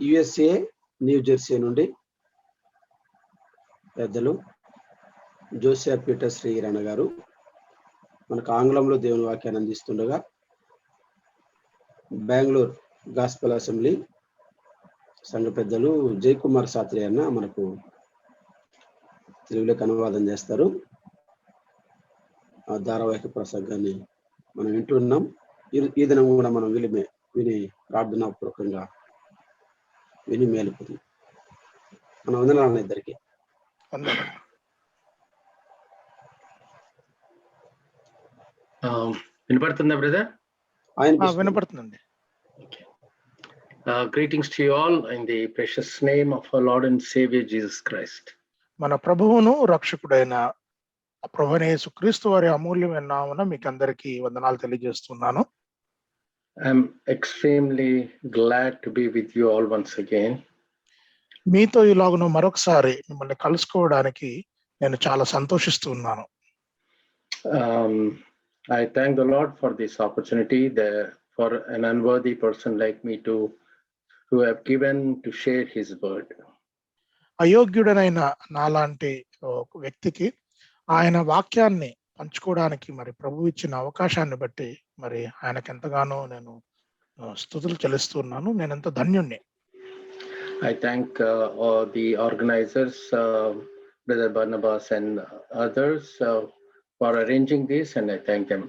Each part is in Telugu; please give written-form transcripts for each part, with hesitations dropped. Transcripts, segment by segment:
యుఎస్ఏ న్యూ జెర్సీ నుండి పెద్దలు జోసియా పీటర్ శ్రీగిరణ గారు మనకు ఆంగ్లంలో దేవుని వాక్యాన్ని అందిస్తుండగా, బెంగళూరు గాస్పెల్ అసెంబ్లీ సంఘ పెద్దలు జయకుమార్ సాత్రి అన్న మనకు తెలుగులోకి అనువాదం చేస్తారు. ఆ ధారావాహిక ప్రసంగాన్ని మనం వింటున్నాం. ఈ దినం కూడా మనం విని ప్రార్థనాపూర్వకంగా విని మేలుకుని మన వందనాలన్న ఇద్దరికి. వినపడుతుందా బ్రదర్? వినపడుతుందండి. Greetings to you all in the precious name of our Lord and Savior Jesus Christ. మన ప్రభువును రక్షకుడైన ప్రభువైన యేసుక్రీస్తు వారి అమూల్యమైన నామమున మీకు అందరికీ వందనాలు తెలియజేస్తున్నాను. I'm extremely glad to be with you all once again. మీతో ఇలాగున మరొకసారి మిమ్మల్ని కలుసుకోవడానికి నేను చాలా సంతోషిస్తున్నాను. I thank the Lord for this opportunity, for an unworthy person like me who have given to share his word. అయోగ్యుడనైన నాలాంటి వ్యక్తికి ఆయన వాక్యాన్ని పంచుకోవడానికి మరి ప్రభు ఇచ్చిన అవకాశాన్ని బట్టి మరి ఆయనకు ఎంతగానో నేను స్తుతులు చెల్లిస్తున్నాను. నేను ఎంత ధన్యుణ్ణి. I thank all the organizers, Brother Barnabas and others for arranging this, and I thank them.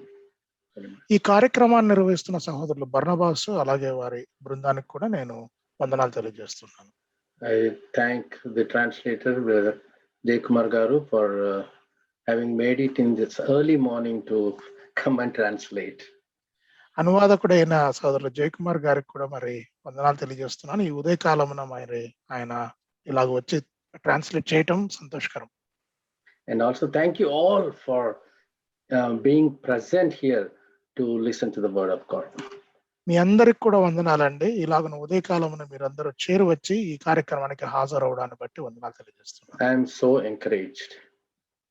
ఈ కార్యక్రమాన్ని నిర్వహిస్తున్న సహోదరులు బర్నబాస్ అలాగే వారి బృందానికి కూడా నేను వందనాలు తెలియజేస్తున్నాను. I thank the translator, Brother Jaykumar Garu, for having made it in this early morning to come and translate. అనువాదకుడైన సోదరులు జయకుమార్ గారికి కూడా మరి వందనాలు తెలియజేస్తున్నాను. ఈ ఉదయకాలమున మరి ఆయన ఇలాగ వచ్చి ట్రాన్స్లేట్ చేయటం సంతోషకరం. And also thank you all for being present here to listen to the word of God. మీ అందరికి కూడా వందనాలండి. ఇలాగ ఉదయకాలమున మీరందరూ చేరు వచ్చి ఈ కార్యక్రమానికి హాజరవడాన్ని బట్టి వందనాలు తెలియజేస్తున్నాను. I am so encouraged.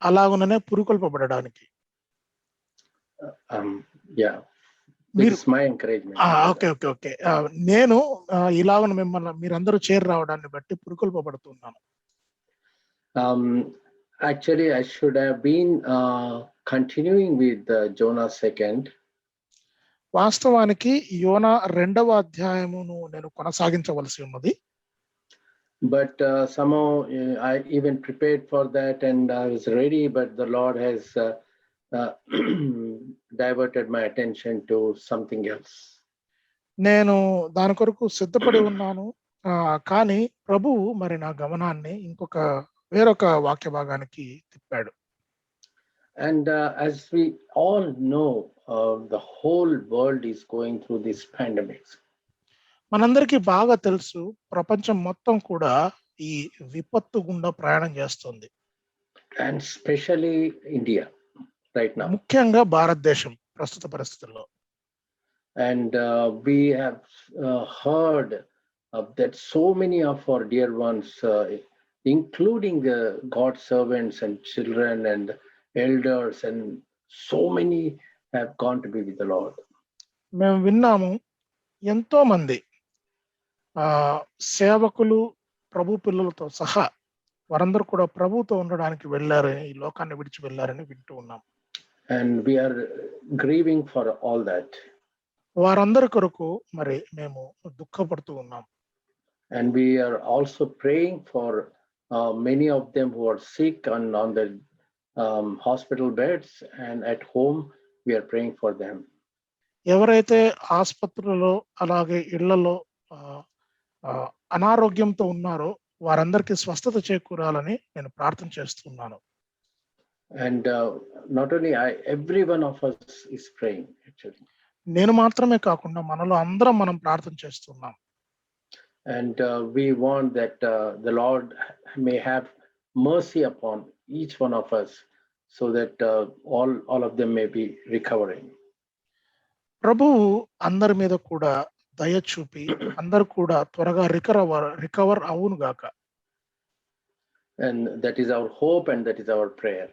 అలాగుననే పురుకొల్పబడడానికి. Yeah. This is my encouragement. Okay. నేను ఇలాగ మిమ్మల్ని మీరందరూ చేరు రావడాన్ని బట్టి పురుకొల్పబడుతున్నాను. Actually, I should have been continuing with Jonah 2nd. వాస్తవానికి యోనా 2వ అధ్యాయమును నేను కొనసాగించవలసి ఉన్నది. But somehow I even prepared for that and I was ready, but the Lord has diverted my attention to something else. నేను దాని కొరకు సిద్ధపడి ఉన్నాను, కానీ ప్రభువు మరి నా గమనాన్ని వేరొక వాక్య భాగానికి తిప్పాడు. And as we all know, the whole world is going through this pandemic. మనందరికీ బాగా తెలుసు, ప్రపంచం మొత్తం కూడా ఈ విపత్తు గుండా ప్రయాణం చేస్తుంది. And especially India right now. ముఖ్యంగా భారతదేశం ప్రస్తుత పరిస్థితుల్లో. And we have heard that so many of our dear ones, including God's servants and children and elders, and so many have gone to be with the Lord. మేము విన్నాము, ఎంతో మంది సేవకులు ప్రభు పిల్లలతో సహా వారందరూ కూడా ప్రభుతో ఉండడానికి వెళ్ళారని, ఈ లోకాన్ని విడిచి వెళ్ళారని వింటూ ఉన్నాం. And we are grieving for all that. వారందరి కొరకు మరి మేము దుఃఖపడుతూ ఉన్నాం. And we are also praying for many of them who are sick and on the hospital beds, and at home we are praying for them. ఎవరైతే ఆసుపత్రులలో అలాగే ఇళ్లలో అనారోగ్యంతో ఉన్నారో వారందరికీ స్వస్థత చేకూరాలని నేను ప్రార్థన చేస్తున్నాను. And not only I, every one of us is praying actually. నేను మాత్రమే కాకుండా మనలో అందరం మనం ప్రార్థన చేస్తున్నాం. And we want that the Lord may have mercy upon each one of us, so that all of them may be recovering. ప్రభువు అందరి మీద కూడా దయ చూపి అందరూ కూడా త్వరగా రికవర్ అవును గాక. And that is our hope and that is our prayer.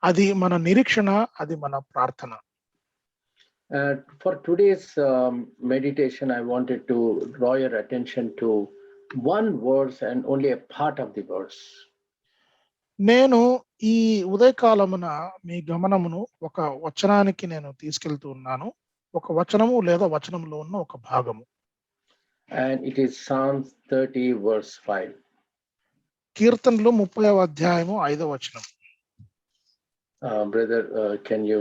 అది మన నిరీక్షణ, అది మన ప్రార్థన. For today's meditation, I wanted to draw your attention to one verse and only a part of the verse. నేను ఈ ఉదయకాలమున మీ గమనమును ఒక వచనానికి నేను తీసుకెళ్తూ ఉన్నాను. ఒక వచనము లేదా వచనంలో ఉన్న ఒక భాగము. And it is Psalms 30 verse 5. కీర్తనలు 30వ అధ్యాయము 5వ వచనం. Brother, can you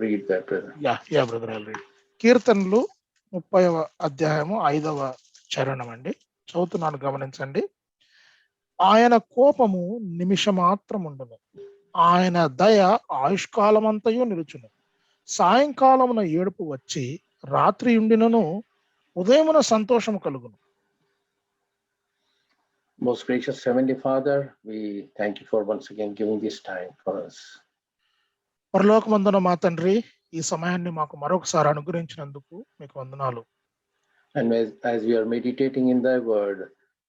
read that, brother? Yeah brother, I will read. కీర్తనలు 30వ అధ్యాయము 5వ చరణం అండి. చదువుతున్నాను, గమనించండి. ఆయన కోపము నిమిషమాత్రం ఉండును, ఆయన దయ ఆయుష్కాలమంతయు నిలుచును. సాయంకాలమున ఏడుపు వచ్చి రాత్రి ఉండినను ఉదయమున సంతోషము కలుగును. Most gracious Heavenly Father, we thank you for once again giving this time for us. పరలోకమందున మా తండ్రి, ఈ సమయాన్ని మాకు మరొకసారి అనుగ్రహించినందుకు మీకు వందనాలు. And as we are meditating in thy word,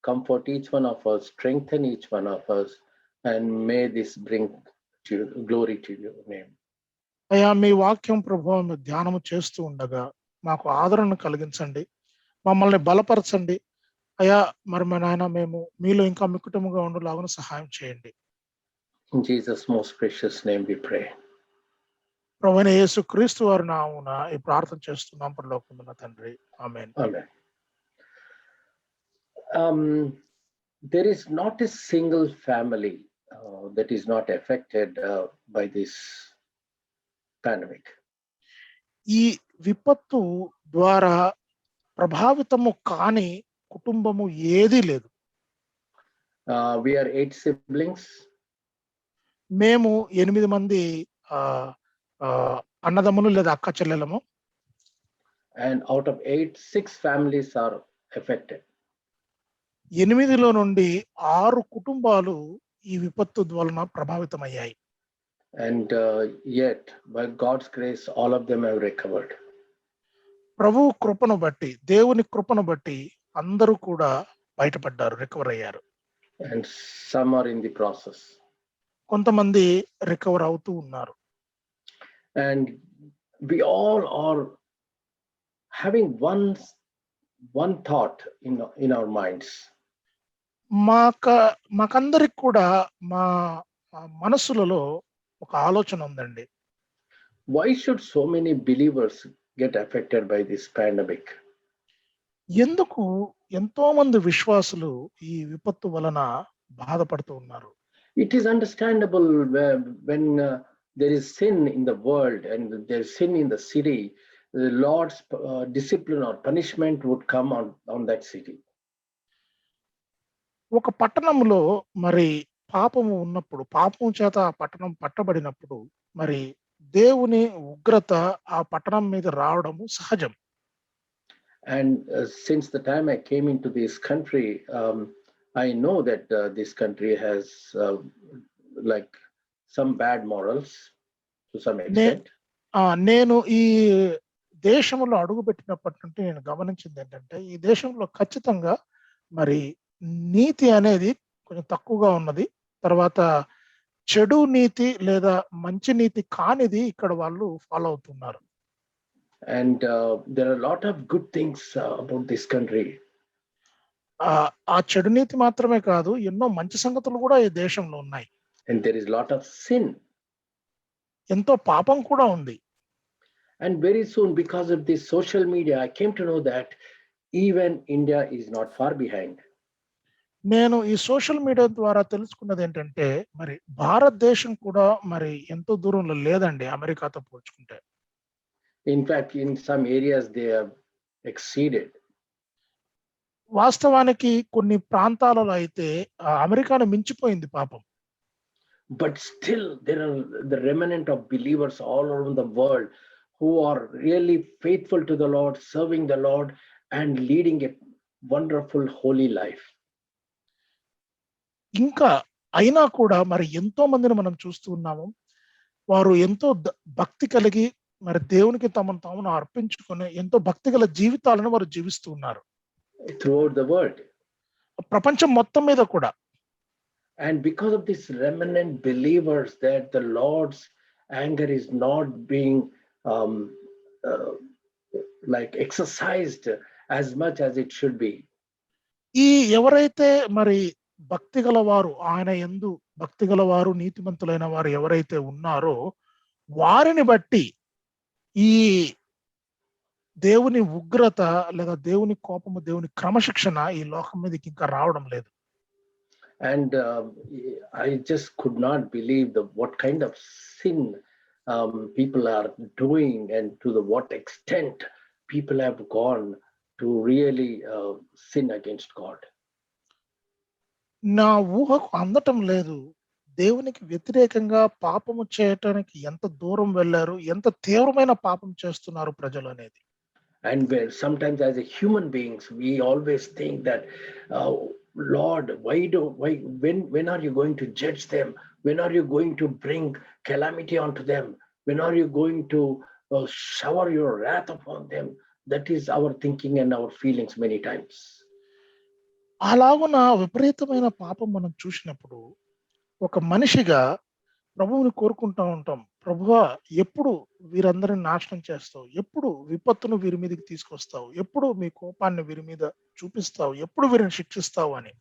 comfort each one of us, strengthen each one of us, and may this bring glory to your name. అయ్యా, మీ వాక్యం ప్రభువు ధ్యానము చేస్తూ ఉండగా మాకు ఆదరణ కలిగించండి, మమ్మల్ని బలపరచండి. అయ్యా, మరి మా నాయన మేము మీలో ఇంకా మిక్కుటముగా ఉండేలాగా సహాయం చేయండి. In Jesus' most precious name we pray. ప్రభువైన యేసుక్రీస్తు వారి నామమున ఈ ప్రార్థన చేస్తున్నాం పరలోకమందున్న తండ్రి, ఆమేన్. Amen. There is not a single family that is not affected by this pandemic. ఈ విపత్తు ద్వారా ప్రభావితము కాని కుటుంబము ఏదీ లేదు. We are 8 siblings. మేము 8 మంది అన్నదమ్ములు లేదా అక్క చెల్లెలము. And out of 8, 6 families are affected. 8లో నుండి 6 కుటుంబాలు ఈ విపత్తు వలన ప్రభావితమయ్యాయి. And yet, by God's grace, all of them have recovered. ప్రభు కృపను బట్టి, దేవుని కృపను బట్టి అందరూ కూడా బయటపడ్డారు, రికవర్ అయ్యారు. And some are in the process. కొంతమంది రికవర్ అవుతూ ఉన్నారు. And we all are having one thought in our minds. మాకందరికి కూడా మా మనసులలో ఒక ఆలోచన ఉందండి. Why should so many believers get affected by this pandemic? ఎందుకు ఎంతో మంది విశ్వాసులు ఈ విపత్తు వలన బాధపడుతూ ఉన్నారు? It is understandable when there is sin in the world and there is sin in the city, the Lord's discipline or punishment would come on that city. ఒక పట్టణంలో మరి పాపము ఉన్నప్పుడు, పాపము చేత ఆ పట్టణం పట్టబడినప్పుడు మరి దేవుని ఉగ్రత ఆ పట్టణం మీద రావడము సహజం. And since the time I came into this country, I know that this country has like some bad morals to some extent. నేను ఈ దేశంలో అడుగు పెట్టినప్పటి నుండి నేను గమనించింది ఏంటంటే, ఈ దేశంలో ఖచ్చితంగా మరి నీతి అనేది కొంచెం తక్కువగా ఉన్నది. తర్వాత చెడు నీతి లేదా మంచి నీతి కానిది ఇక్కడ వాళ్ళు ఫాలో అవుతున్నారు. And there are a lot of good things about this country. ఆ చెడు నీతి మాత్రమే కాదు, ఎన్నో మంచి సంగతులు కూడా ఈ దేశంలో ఉన్నాయి. And there is a lot of sin. ఎంతో పాపం కూడా ఉంది. And very soon, because of this social media, I came to know that even India is not far behind. నేను ఈ సోషల్ మీడియా ద్వారా తెలుసుకున్నది ఏంటంటే, మరి భారతదేశం కూడా మరి ఎంతో దూరంలో లేదండి అమెరికాతో పోల్చుకుంటే. In fact, in some areas they have exceeded. వాస్తవానికి కొన్ని ప్రాంతాలలో అయితే అమెరికాను మించిపోయింది పాపం. But still, there are the remnant of believers all around the world who are really faithful to the Lord, serving the Lord, and leading a wonderful holy life. ఇంకా అయినా కూడా మరి ఎంతో మందిని మనం చూస్తూ ఉన్నాము. వారు ఎంతో భక్తి కలిగి మరి దేవునికి తమను తామును అర్పించుకొని ఎంతో భక్తి గల జీవితాలను వారు జీవిస్తూ ఉన్నారు throughout the world. ప్రపంచం మొత్తం మీద కూడా. And because of this remnant believers, that the Lord's anger is not being like exercised as much as it should be. ఈ ఎవరైతే మరి భక్తి గలవారు, ఆయన యందు భక్తి గలవారు, నీతిమంతులైన వారు ఎవరైతే ఉన్నారో వారిని బట్టి ఈ దేవుని ఉగ్రత లేదా దేవుని కోపము, దేవుని క్రమశిక్షణ ఈ లోకం మీదకి ఇంకా రావడం లేదు. And I just could not believe what kind of sin people are doing, and to what extent people have gone to really sin against God. నా ఊహకు అందటం లేదు. దేవునికి వ్యతిరేకంగా పాపము చేయటానికి ఎంత దూరం వెళ్ళారు, ఎంత తీవ్రమైన పాపం చేస్తున్నారు ప్రజలు అనేది. And where sometimes as a human beings we always think that Lord, when are you going to judge them? When are you going to bring calamity onto them? When are you going to shower your wrath upon them? That is our thinking and our feelings many times. అలాగున విపరీతమైన పాపం మనం చూసినప్పుడు ఒక మనిషిగా ప్రభువుని కోరుకుంటా ఉంటాం. ప్రభువా, ఎప్పుడు వీరందరిని నాశనం చేస్తావు, ఎప్పుడు విపత్తును వీరి మీదకి తీసుకొస్తావు, ఎప్పుడు మీ కోపాన్ని వీరి మీద చూపిస్తావు, ఎప్పుడు వీరిని శిక్షిస్తావు అని.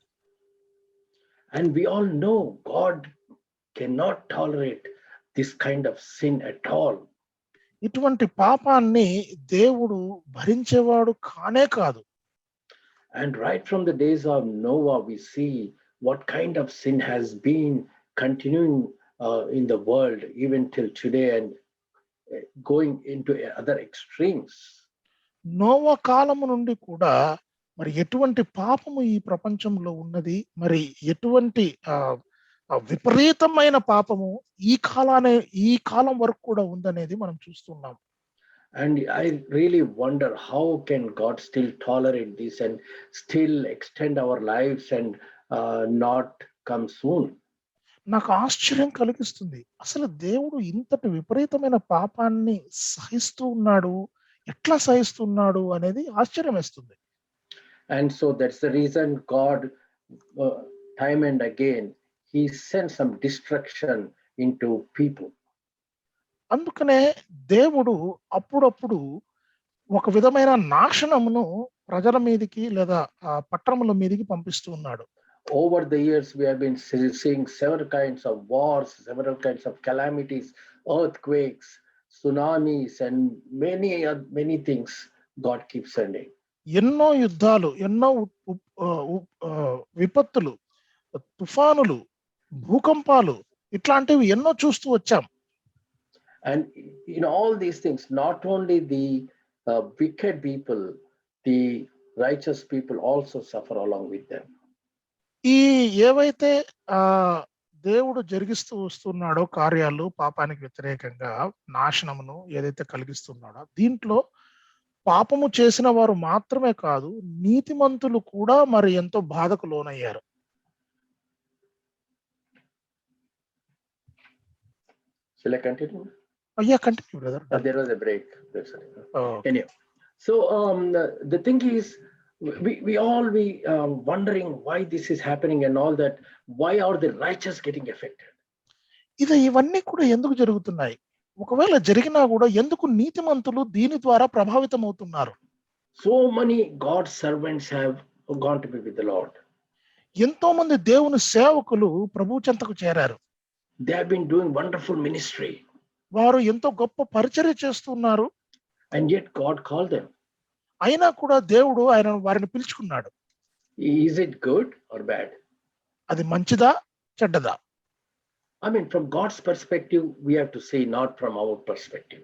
And we all know God cannot tolerate this kind of sin at all. ఇటువంటి పాపాన్ని దేవుడు భరించేవాడు కానే కాదు. And right from the days of Noah we see what kind of sin has been continuing in the world even till today, and going into other extremes. Noah కాలము నుండి కూడా మరి ఎటువంటి పాపము ఈ ప్రపంచంలో ఉన్నది, మరి ఎటువంటి విపరీతమైన పాపము ఈ కాలం వరకు కూడా ఉందనేది మనం చూస్తున్నాం. And I really wonder, how can God still tolerate this and still extend our lives and not come soon? నాకు ఆశ్చర్యం కలిగిస్తుంది. అసలు దేవుడు ఇంతటి విపరీతమైన పాపాన్ని సహిస్తూ ఉన్నాడు, ఎట్లా సహిస్తున్నాడు అనేది ఆశ్చర్యం వేస్తుంది. And so that's the reason God time and again he sends some destruction into people. అందుకనే దేవుడు అప్పుడప్పుడు ఒక విధమైన నాశనమును ప్రజల మీదకి లేదా పట్టణముల మీదకి పంపిస్తూ ఉన్నాడు. Over the years we have been seeing several kinds of wars, several kinds of calamities, earthquakes, tsunamis, and many things God keeps sending. ఎన్నో యుద్ధాలు, ఎన్నో విపత్తులు, తుఫానులు, భూకంపాలు ఇట్లాంటివి ఎన్నో చూస్తూ వచ్చాం. And in all these things, not only the wicked people, the righteous people also suffer along with them. ఈ ఏవైతే దేవుడు జరిగిస్తూ వస్తున్నాడో కార్యాలు, పాపానికి వ్యతిరేకంగా నాశనమును ఏదైతే కలిగిస్తున్నాడో, దీంట్లో పాపము చేసిన వారు మాత్రమే కాదు, నీతిమంతులు కూడా మరి ఎంతో బాధకు లోనయ్యారు. Shall I continue? Yeah, continue, brother. There was a break. Oh. Anyway, so the thing is, we all wondering why this is happening and all that. Why are the righteous getting affected? ఇవన్నీ కూడా ఎందుకు జరుగుతున్నాయి? ఒకవేళ జరిగినా కూడా ఎందుకు నీతిమంతులు దీని ద్వారా ప్రభావితం అవుతున్నారు? So many God's servants have gone to be with the Lord. ఎంతో మంది దేవుని సేవకులు ప్రభు చెంతకు చేరారు. They have been doing wonderful ministry. వారు ఎంతో గొప్ప పరిచర్య చేస్తున్నారు. And yet God called them. అయినా కూడా దేవుడు వారిని పిలుచుకున్నాడు. Is it good or bad? అది మంచిదా చెడ్డదా? I mean, from God's perspective, we have to say, not from our perspective.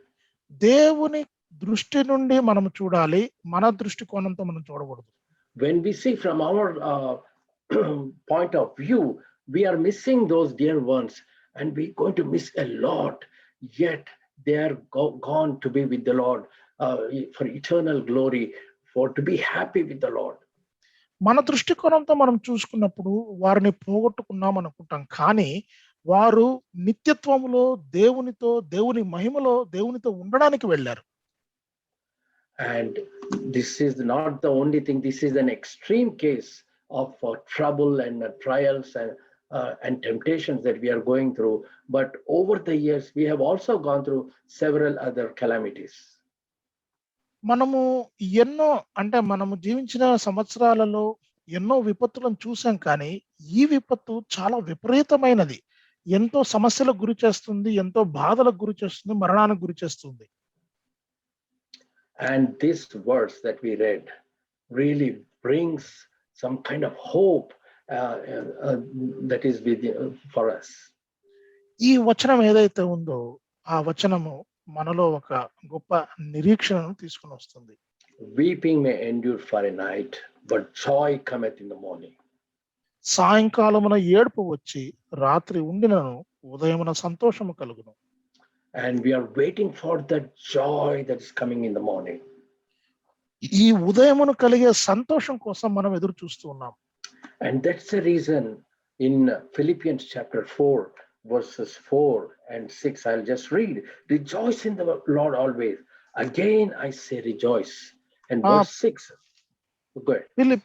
దేవుని దృష్టి నుండి మనం చూడాలి, మన దృష్టికోణంతో మనం చూడకూడదు. When we see from our point of view, we are missing those dear ones, and we're going to miss a lot. Yet they are gone to be with the Lord for eternal glory, for to be happy with the Lord. మన దృష్టికోణంతో మనం చూసుకున్నప్పుడు వారిని పోగొట్టుకున్నాం అనుకుంటాం, కానీ వారు నిత్యత్వములో దేవునితో, దేవుని మహిమలో దేవునితో ఉండడానికి వెళ్ళారు. And this is not the only thing. This is an extreme case of trouble and trials and temptations that we are going through. But over the years, we have also gone through several other calamities. మనము జీవించిన సంవత్సరాలలో ఎన్నో విపత్తులను చూసాం కానీ ఈ విపత్తు చాలా విపరీతమైనది. ఎంతో సమస్యలకు గురి చేస్తుంది, ఎంతో బాధలకు గురి చేస్తుంది, మరణానికి గురి చేస్తుంది. And this verse that we read really brings some kind of hope that is for us. ఈ వచనం ఏదైతే ఉందో ఆ వచనము మనలో ఒక గొప్ప నిరీక్షణను తీసుకుని వస్తుంది. Weeping may endure for a night, but joy cometh in the morning. సాయంకాలమున ఏడుపు వచ్చి రాత్రి ఉండినను ఉదయమున సంతోషము కలుగును. And we are waiting for that joy that is coming in the morning. ఈ ఉదయమును కలిగే సంతోషం కోసం మనం ఎదురు చూస్తూ ఉన్నాం. And that's the reason in Philippians chapter 4 verses 4 and 6, I'll just read. Rejoice in the Lord always. Again I say rejoice. And verse 6. Go ahead.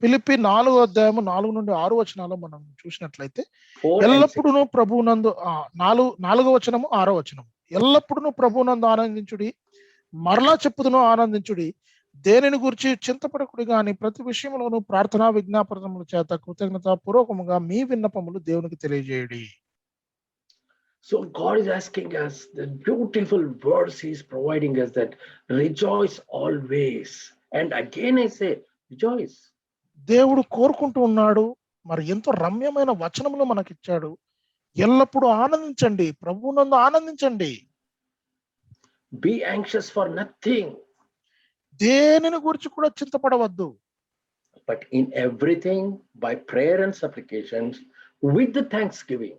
Philippi 4వ అధ్యాయము 4 నుండి 6 వచనాలు మనం చూసినట్లయితే ఎల్లప్పుడూ ప్రభువునందు 4వ వచనము 6వ వచనము ఎల్లప్పుడూ ప్రభువునందు ఆనందించుడి, మరలా చెప్పుదును ఆనందించుడి, దేనిని గురించి చింతపడకుడి గాని ప్రతి విషయంలోనూ ప్రార్థనా విజ్ఞాపనముల చేత కృతజ్ఞత పూర్వకముగా మీ విన్నపములు దేవునికి తెలియజేయుడి. So God is asking us, the beautiful verse he is providing us, that rejoice always. And again I say, rejoice. దేవుడు కోరుకుంటూ ఉన్నాడు, మరి ఎంతో రమ్యమైన వచనములు మనకిచ్చాడు. ఎల్లప్పుడూ ఆనందించండి, ప్రభువునందు ఆనందించండి. Be anxious for nothing. దేనిని గురించి కూడా చింతపడవద్దు. But in everything by prayer and supplications with the thanksgiving.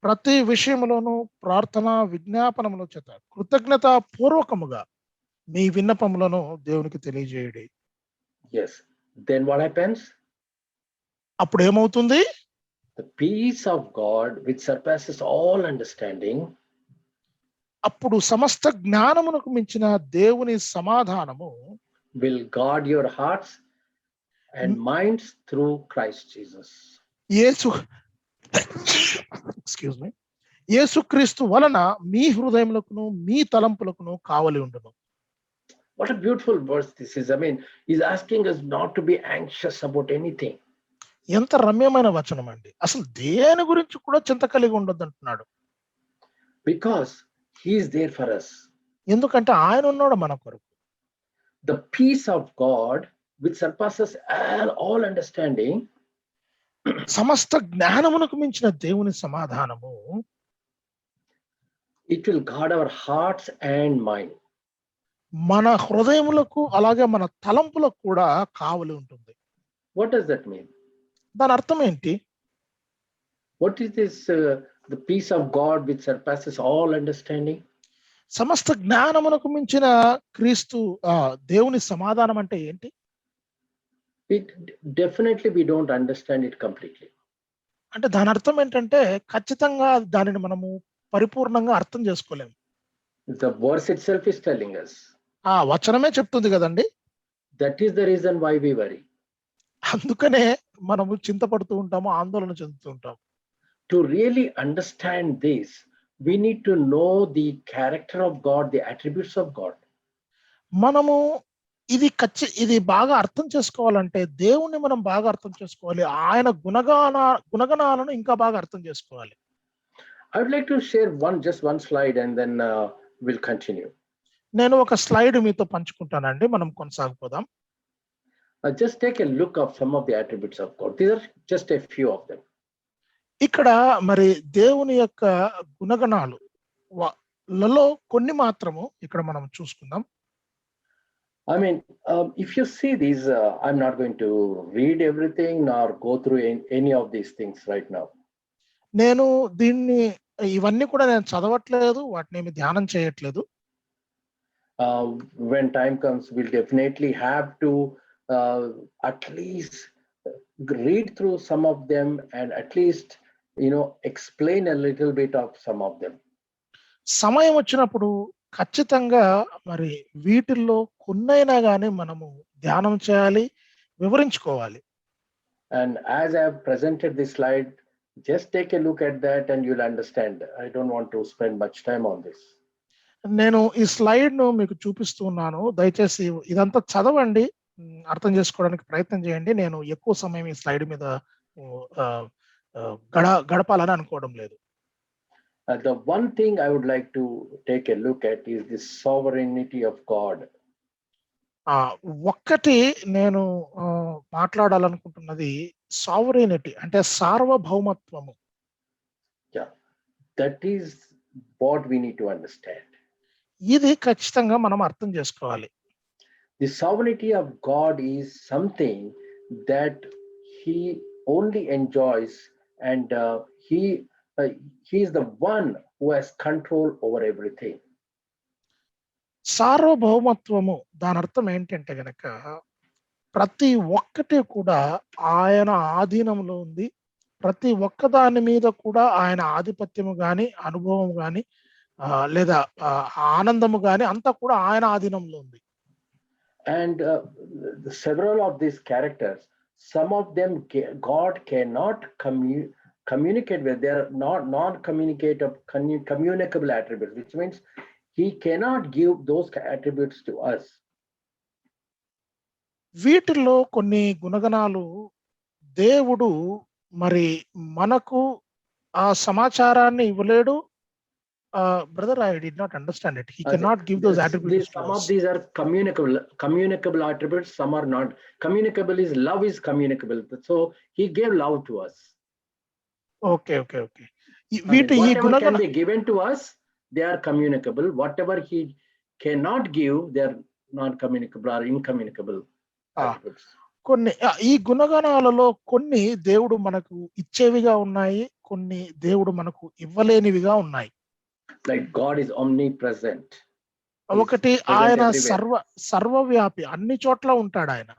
ప్రతి విషయములోనూ ప్రార్థన విజ్ఞాపనముల చేత కృతజ్ఞత పూర్వకముగా మీ విన్నపములను దేవునికి తెలియజేయుడి. Yes. Then what happens? అప్పుడు ఏమవుతుంది? The peace of God which surpasses all understanding. అప్పుడు సమస్త జ్ఞానమునకు మించిన దేవుని సమాధానము will guard your hearts and minds through Christ Jesus. యేసుక్రీస్తు వలన మీ హృదయములకును మీ తలంపులకును కావలి ఉండును. What a beautiful verse this is. I mean, he's asking us not to be anxious about anything. ఎంత రమ్యమైన వచనం అండి. అసలు దేని గురించి కూడా చింత కలిగి ఉండొద్దు అంటున్నాడు. Because he is there for us. ఎందుకంటే ఆయన ఉన్నాడు మన కొరకు. The peace of God which surpasses all understanding. సమస్త జ్ఞానమునకు మించిన దేవుని సమాధానము it will guard our hearts and mind. మన హృదయములకు అలాగే మన తలంపులకు కూడా కావలి ఉంటుంది. What does that mean? దాని అర్థం ఏంటి? What is this the peace of God which surpasses all understanding? సమస్త జ్ఞానమునకు మించిన క్రీస్తు దేవుని సమాధానం అంటే ఏంటి? It definitely we don't understand it completely. అంటే దాని అర్థం ఏంటంటే ఖచ్చితంగా దానిని మనము పరిపూర్ణంగా అర్థం చేసుకోలేము. The verse itself is telling us. ఆ వచనమే చెప్తుంది కదండి. That is the reason why we worry. అందుకనే మనము చింతపడుతూ ఉంటాము, ఆందోళన చెందుతూ ఉంటాము. To really understand this, we need to know the character of God, the attributes of God. మనము ఇది బాగా అర్థం చేసుకోవాలంటే దేవుణ్ణి మనం బాగా అర్థం చేసుకోవాలి, ఆయన గుణగణాలను ఇంకా బాగా అర్థం చేసుకోవాలి. I would like to share just one slide and then we'll continue. నేను ఒక స్లైడ్ మీతో పంచుకుంటానండి, మనం కొనసాగిపోదాం. Just take a look of some of the attributes of God. These are just a few of them. ఇక్కడ మరి దేవుని యొక్క గుణగణాలు లలో కొన్ని మాత్రము ఇక్కడ మనం చూసుకుందాం. I mean, if you see these, I'm not going to read everything nor go through any of these things right now. నేను ఇవన్నీ కూడా నేను చదవట్లేదు, వాటిని ధ్యానం చేయట్లేదు. When time comes, we'll definitely have to at least read through some of them and at least, explain a little bit of some of them. సమయం వచ్చినప్పుడు ఖచ్చితంగా మరి వీటిల్లో కొన్నైనా కానీ మనము ధ్యానం చేయాలి, వివరించుకోవాలి. And as I have presented this slide, just take a look at that and you'll understand. I don't want to spend much time on this. నేను ఈ స్లైడ్ ను మీకు చూపిస్తున్నాను, దయచేసి ఇదంతా చదవండి, అర్థం చేసుకోవడానికి ప్రయత్నం చేయండి. నేను ఎక్కువ సమయం ఈ స్లైడ్ మీద గడపాలని అనుకోవడం లేదు. The one thing I would like to take a look at is the sovereignty of God. ఒక్కటి నేను మాట్లాడాలనుకుంటున్నది సావరైనిటీ, అంటే సార్వభౌమత్వము. Yeah, that is what we need to understand. ఇది ఖచ్చితంగా మనం అర్థం చేసుకోవాలి. The sovereignty of God is something that he only enjoys, and he is the one who has control over everything. సార్వభౌమత్వము దాని అర్థం ఏంటంటే గనక ప్రతి ఒక్కటి కూడా ఆయన ఆధీనంలో ఉంది. ప్రతి ఒక్క దాని మీద కూడా ఆయన ఆధిపత్యము గాని, అనుభవం గాని, లేదా ఆనందము గాని అంతా కూడా ఆయన ఆధీనంలో ఉంది. And several of these characters, some of them God cannot communicate with. They are not non-communicative, communicable attributes, which means he cannot give those attributes to us. వీటిల్లో కొన్ని గుణగణాలు దేవుడు మరి మనకు ఆ సమాచారాన్ని ఇవ్వలేడు. Brother, I did not understand it. He cannot give those attributes to us. Some of these are communicable attributes, some are not. Communicable is love is communicable. So he gave love to us. Okay. Whatever can be given to us, they are communicable. Whatever he cannot give, they are non-communicable or incommunicable attributes. కొన్ని ఈ గుణగణాలలో కొన్ని దేవుడు మనకు ఇచ్చేవిగా ఉన్నాయి, కొన్ని దేవుడు మనకు ఇవ్వలేనివిగా ఉన్నాయి. Like God is omnipresent. ఒకటి ఆయన సర్వవ్యాపి, అన్ని చోట్ల ఉంటాడు ఆయన.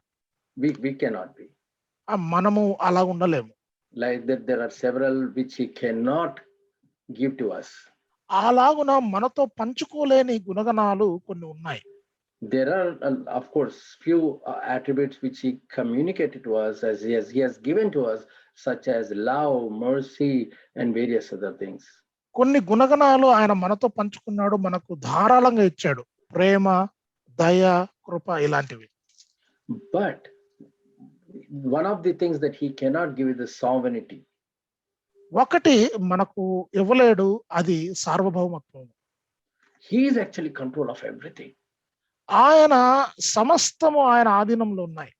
We cannot be. మనము అలా ఉండలేము. Like that there are several which he cannot give to us. అలాగున మనతో పంచుకోలేని గుణగణాలు కొన్ని ఉన్నాయి. There are of course few attributes which he communicated to us as he has given to us, such as love, mercy and various other things. కొన్ని గుణగణాలు ఆయన మనతో పంచుకున్నాడు, మనకు ధారాళంగా ఇచ్చాడు. ప్రేమ, దయ, కృప ఇలాంటివి. But one of the things that he cannot give is the sovereignty. ఒకటి మనకు ఇవ్వలేడు, అది సార్వభౌమత్వం. He is actually control of everything. ఆయన సమస్తము ఆయన ఆధీనంలో ఉన్నాయి.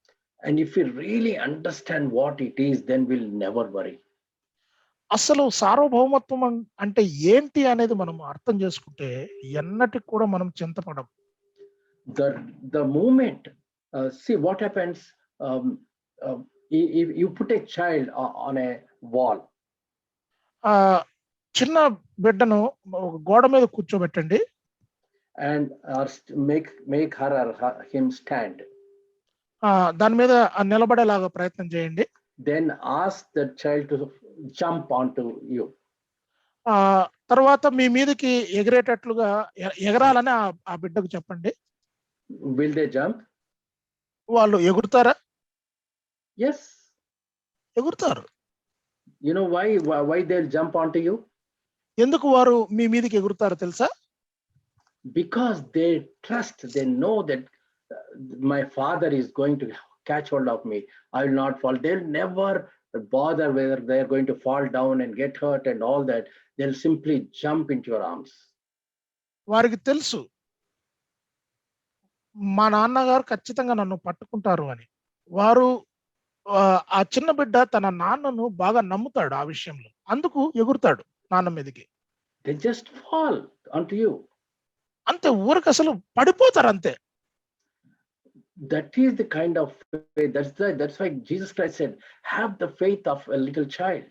And if we really understand what it is, then we'll never worry. అసలు సార్వభౌమత్వం అంటే ఏంటి అనేది మనం అర్థం చేసుకుంటే ఎన్నటికి కూడా మనం చింతపడం. The moment see what happens, if you put a child on a wall. చిన్న బిడ్డను గోడ మీద కూర్చోబెట్టండి. And make her or him stand. దాని మీద నిలబడేలాగా ప్రయత్నం చేయండి. Then ask the child to jump onto you. తర్వాత మీ మీదకి ఎగిరేటట్లుగా ఎగరాలని ఆ బిడ్డకు చెప్పండి. Will they jump? వాళ్ళు ఎగురుతారా? Yes, ఎగురుతారు. You know why they'll jump onto you? ఎందుకు వారు మీ మీదకి ఎగురుతారు తెలుసా? Because they trust, they know that my father is going to catch hold of me. I will not fall. They'll never bother whether they're going to fall down and get hurt and all that. They'll simply jump into your arms. వారికి తెలుసు మా నాన్నగారు ఖచ్చితంగా నన్ను పట్టుకుంటారు అని. వారు ఆ చిన్న బిడ్డ తన నాన్నను బాగా నమ్ముతాడు ఆ విషయంలో, అందుకు ఎగురుతాడు నాన్న మీదకి. They just fall onto you. అంతే, ఊరికి అసలు పడిపోతారు అంతే. That is the kind of faith. That's why Jesus Christ said, have the faith of a little child.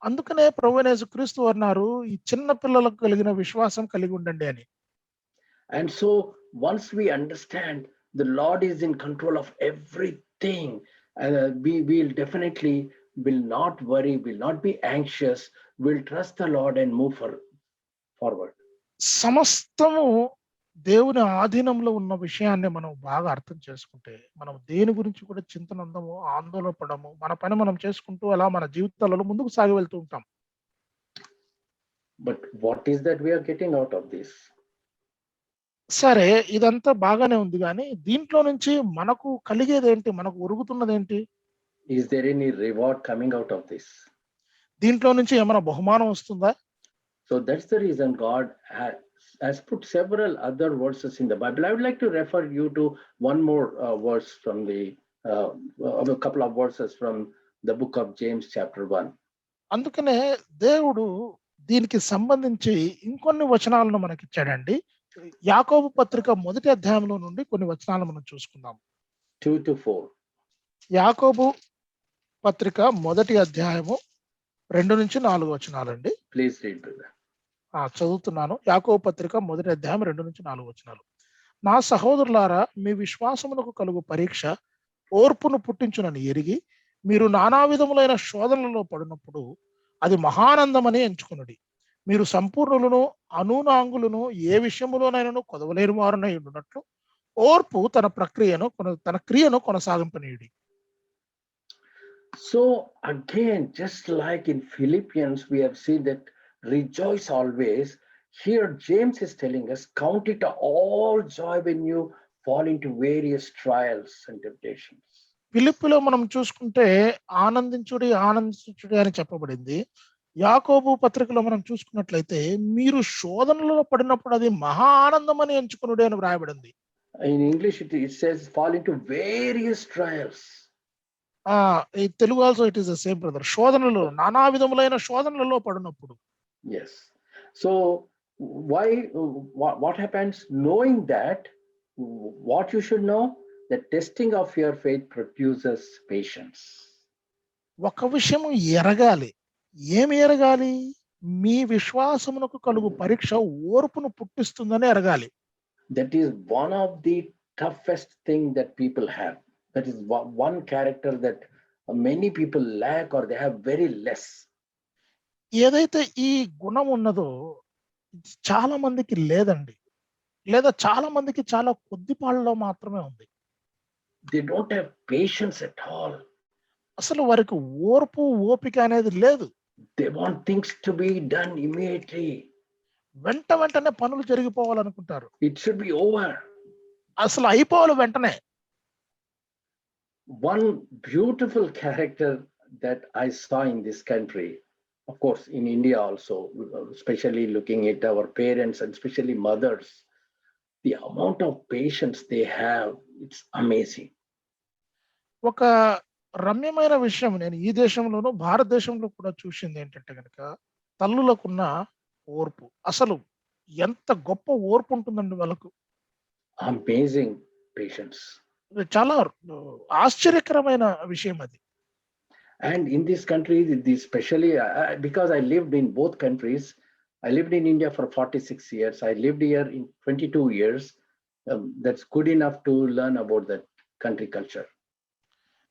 అందుకనే ప్రభువైన యేసుక్రీస్తు అన్నారు, ఈ చిన్న పిల్లలకు కలిగిన విశ్వాసం కలిగి ఉండండి అని. And so once we understand the Lord is in control of everything, we will definitely will not worry, will not be anxious, will trust the Lord and move forward. సమస్తము దేవుని ఆధీనంలో ఉన్న విషయాన్ని మనం బాగా అర్థం చేసుకుంటే మనం దేని గురించి కూడా చింతనందము, ఆందోళన పడము, మన పని మనం చేసుకుంటూ అలా మన జీవితాలలో ముందుకు సాగి వెళ్తూ ఉంటాం. But what is that we are getting out of this? సరే, ఇదంతా బాగానే ఉంది గానీ, దీంట్లో నుంచి మనకు కలిగేదేంటి? మనకు ఒరుగుతున్నదేంటి? Is there any reward coming out of this? దీంట్లో నుంచి ఏమైనా బహుమానం వస్తుందా? So that's the reason God has put several other verses in the Bible. I would like to refer you to one more verse from a couple of verses from the book of James, chapter 1. అందుకనే దేవుడు దీనికి సంబంధించి ఇంకొన్ని వచనాలను మనకిచ్చాడండి. యాకోబు పత్రిక మొదటి అధ్యాయంలో నుండి కొన్ని వచనాలు మనం చూసుకుందాం. 2 to 4. యాకోబు పత్రిక మొదటి అధ్యాయము 2-4 వచనాలండి. Please read, brother. చదువుతున్నాను. యాకోబు పత్రిక మొదటి అధ్యాయం 2-4 వచనాలు. నా సహోదరులారా, మీ విశ్వాసమునకు కలుగు పరీక్ష ఓర్పును పుట్టించునని ఎరిగి మీరు నానా విధములైన శోధనలలో పడినప్పుడు అది మహానందమని ఎంచుకునుడి. మీరు సంపూర్ణులను అనూనాంగులను ఏ విషయములోనైనా కొదవలేని వారునై ఉండునట్లు ఓర్పు తన క్రియను కొనసాగింపనీయుడి. So again, just like in Philippians, we have seen that rejoice always. Here, James is telling us, count it all joy when you fall into various trials and temptations. ఫిలిప్పులో మనం చూసుకుంటే ఆనందించుడి అని చెప్పబడింది. యాకోబు పత్రికలో మనం చూసుకున్నట్లయితే మీరు శోధనలో పడినప్పుడు అది మహా ఆనందం అని ఎంచుకునుడి అని వ్రాయబడింది. In English, it says fall into various trials. ఈ Telugu also it is the same brother. శోధనలు, నానా విధములైన శోధనలలో పడినప్పుడు. Yes. So what happens? Knowing that, what you should know, the testing of your faith produces patience. ఒక విషయం ఎరగాలి. ఏమి ఎరగాలి? మీ విశ్వాసమునకు కలుగు పరీక్ష ఓర్పును పుట్టిస్తుందని ఎరగాలి. That is one of the toughest thing that people have. That is one character that many people lack or they have very less. ఏదైతే ఈ గుణం ఉన్నదో చాలా మందికి లేదండి, లేదా చాలా మందికి చాలా కొద్ది పాళ్ళలో మాత్రమే ఉంది. They don't have patience at all. అసలు వారికి ఓర్పు, ఓపిక అనేది లేదు. They want things to be done immediately. వెంటనే పనులు జరిగిపోవాలనుకుంటారు. It should be over. అసలు అయిపోవాలి వెంటనే. One beautiful character that I saw in this country, of course in India also, especially looking at our parents and especially mothers, the amount of patience they have, it's amazing. ఒక రమ్యమైన విషయం నేను ఈ దేశంలోనూ భారతదేశంలో కూడా చూసింది ఏంటంటే కనుక తల్లులకున్న ఓర్పు. అసలు ఎంత గొప్ప ఓర్పు ఉంటుందండి వాళ్ళకు. Amazing patience. చాలా ఆశ్చర్యకరమైన విషయం అది. And in this country, especially because I lived in both countries, I lived in India for 46 years. I lived here in 22 years. That's good enough to learn about that country culture.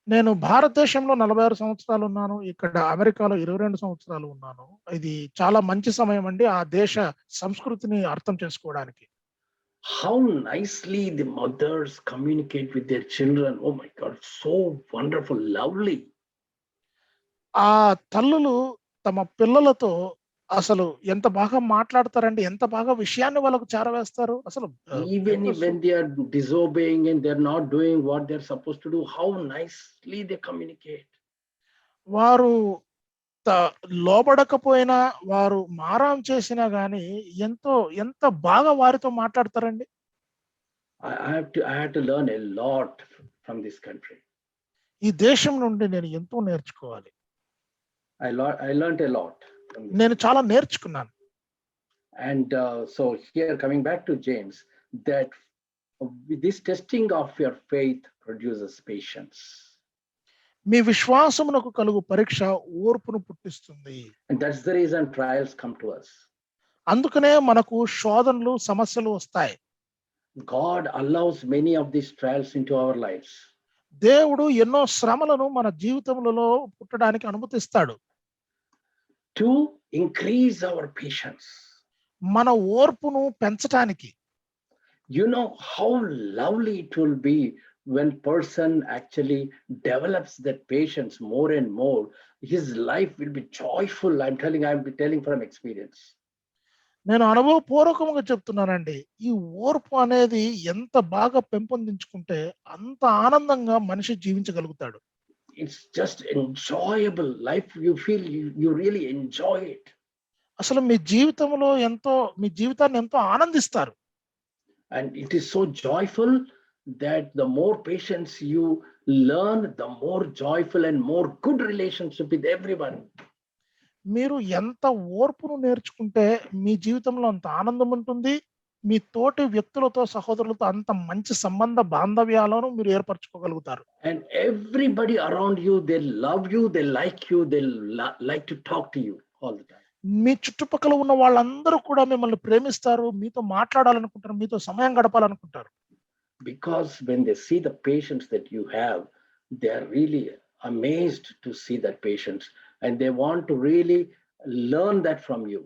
నేను భారతదేశంలో 46 సంవత్సరాలు ఉన్నాను. ఇక్కడ అమెరికాలో 22 సంవత్సరాలు ఉన్నాను. ఇది చాలా మంచి సమయం అండి ఆ దేశ సంస్కృతిని అర్థం చేసుకోవడానికి. How nicely the mothers communicate with their children. Oh my God, so wonderful, lovely. ఆ తల్లులు తమ పిల్లలతో అసలు ఎంత బాగా మాట్లాడతారండి, ఎంత బాగా విషయాన్ని వాళ్ళకు చేరవేస్తారు. అసలు Even when they are disobeying and they're not doing what they're supposed to do, how nicely they communicate. వారు లోబడకపోయినా, వారు మారాం చేసినా గానీ ఎంత బాగా వారితో మాట్లాడతారండి. I had to learn a lot from this country. ఈ దేశం నుండి నేను ఎంతో నేర్చుకోవాలి. I learned a lot. నేను చాలా నేర్చుకున్నాను. And so here, coming back to James, that this testing of your faith produces patience. మీ విశ్వాసమునకు కలుగు పరీక్ష ఓర్పును పుట్టిస్తుంది. And that's the reason trials come to us. అందుకనే మనకు శోధనలు, సమస్యలు వస్తాయి. God allows many of these trials into our lives. దేవుడు ఎన్నో శ్రమలను మన జీవితములలో పుట్టడానికి అనుమతిస్తాడు. To increase our patience. మన ఓర్పును పెంచడానికి. You know how lovely it will be when person actually develops that patience more and more. His life will be joyful. I'm telling from experience. నేను అనుభవపూర్వకంగా చెప్తున్నానండి. ఈ ఓర్పు అనేది ఎంత బాగా పెంపొందించుకుంటే అంత ఆనందంగా మనిషి జీవించగలుగుతాడు. It's just enjoyable life. You feel you really enjoy it. అసలు మీ జీవితాన్ని ఎంతో ఆనందిస్తారు. And it is so joyful that the more patience you learn, the more joyful and more good relationship with everyone. మీరు ఎంత ఓర్పును నేర్చుకుంటే మీ జీవితంలో అంత ఆనందం ఉంటుంది. మీ తోటి వ్యక్తులతో, సహోదరులతో అంత మంచి సంబంధ బాంధవ్యాలను మీరు ఏర్పరచుకోగలుగుతారు. And everybody around you, they love you, they like you, they like to talk to you all the time. మీ చుట్టుపక్కల ఉన్న వాళ్ళందరూ కూడా మిమ్మల్ని ప్రేమిస్తారు. మీతో మాట్లాడాలనుకుంటారు. మీతో సమయం గడపాలనుకుంటారు. Because when they see the patience that you have, they are really amazed to see that patience, and they want to really learn that from you.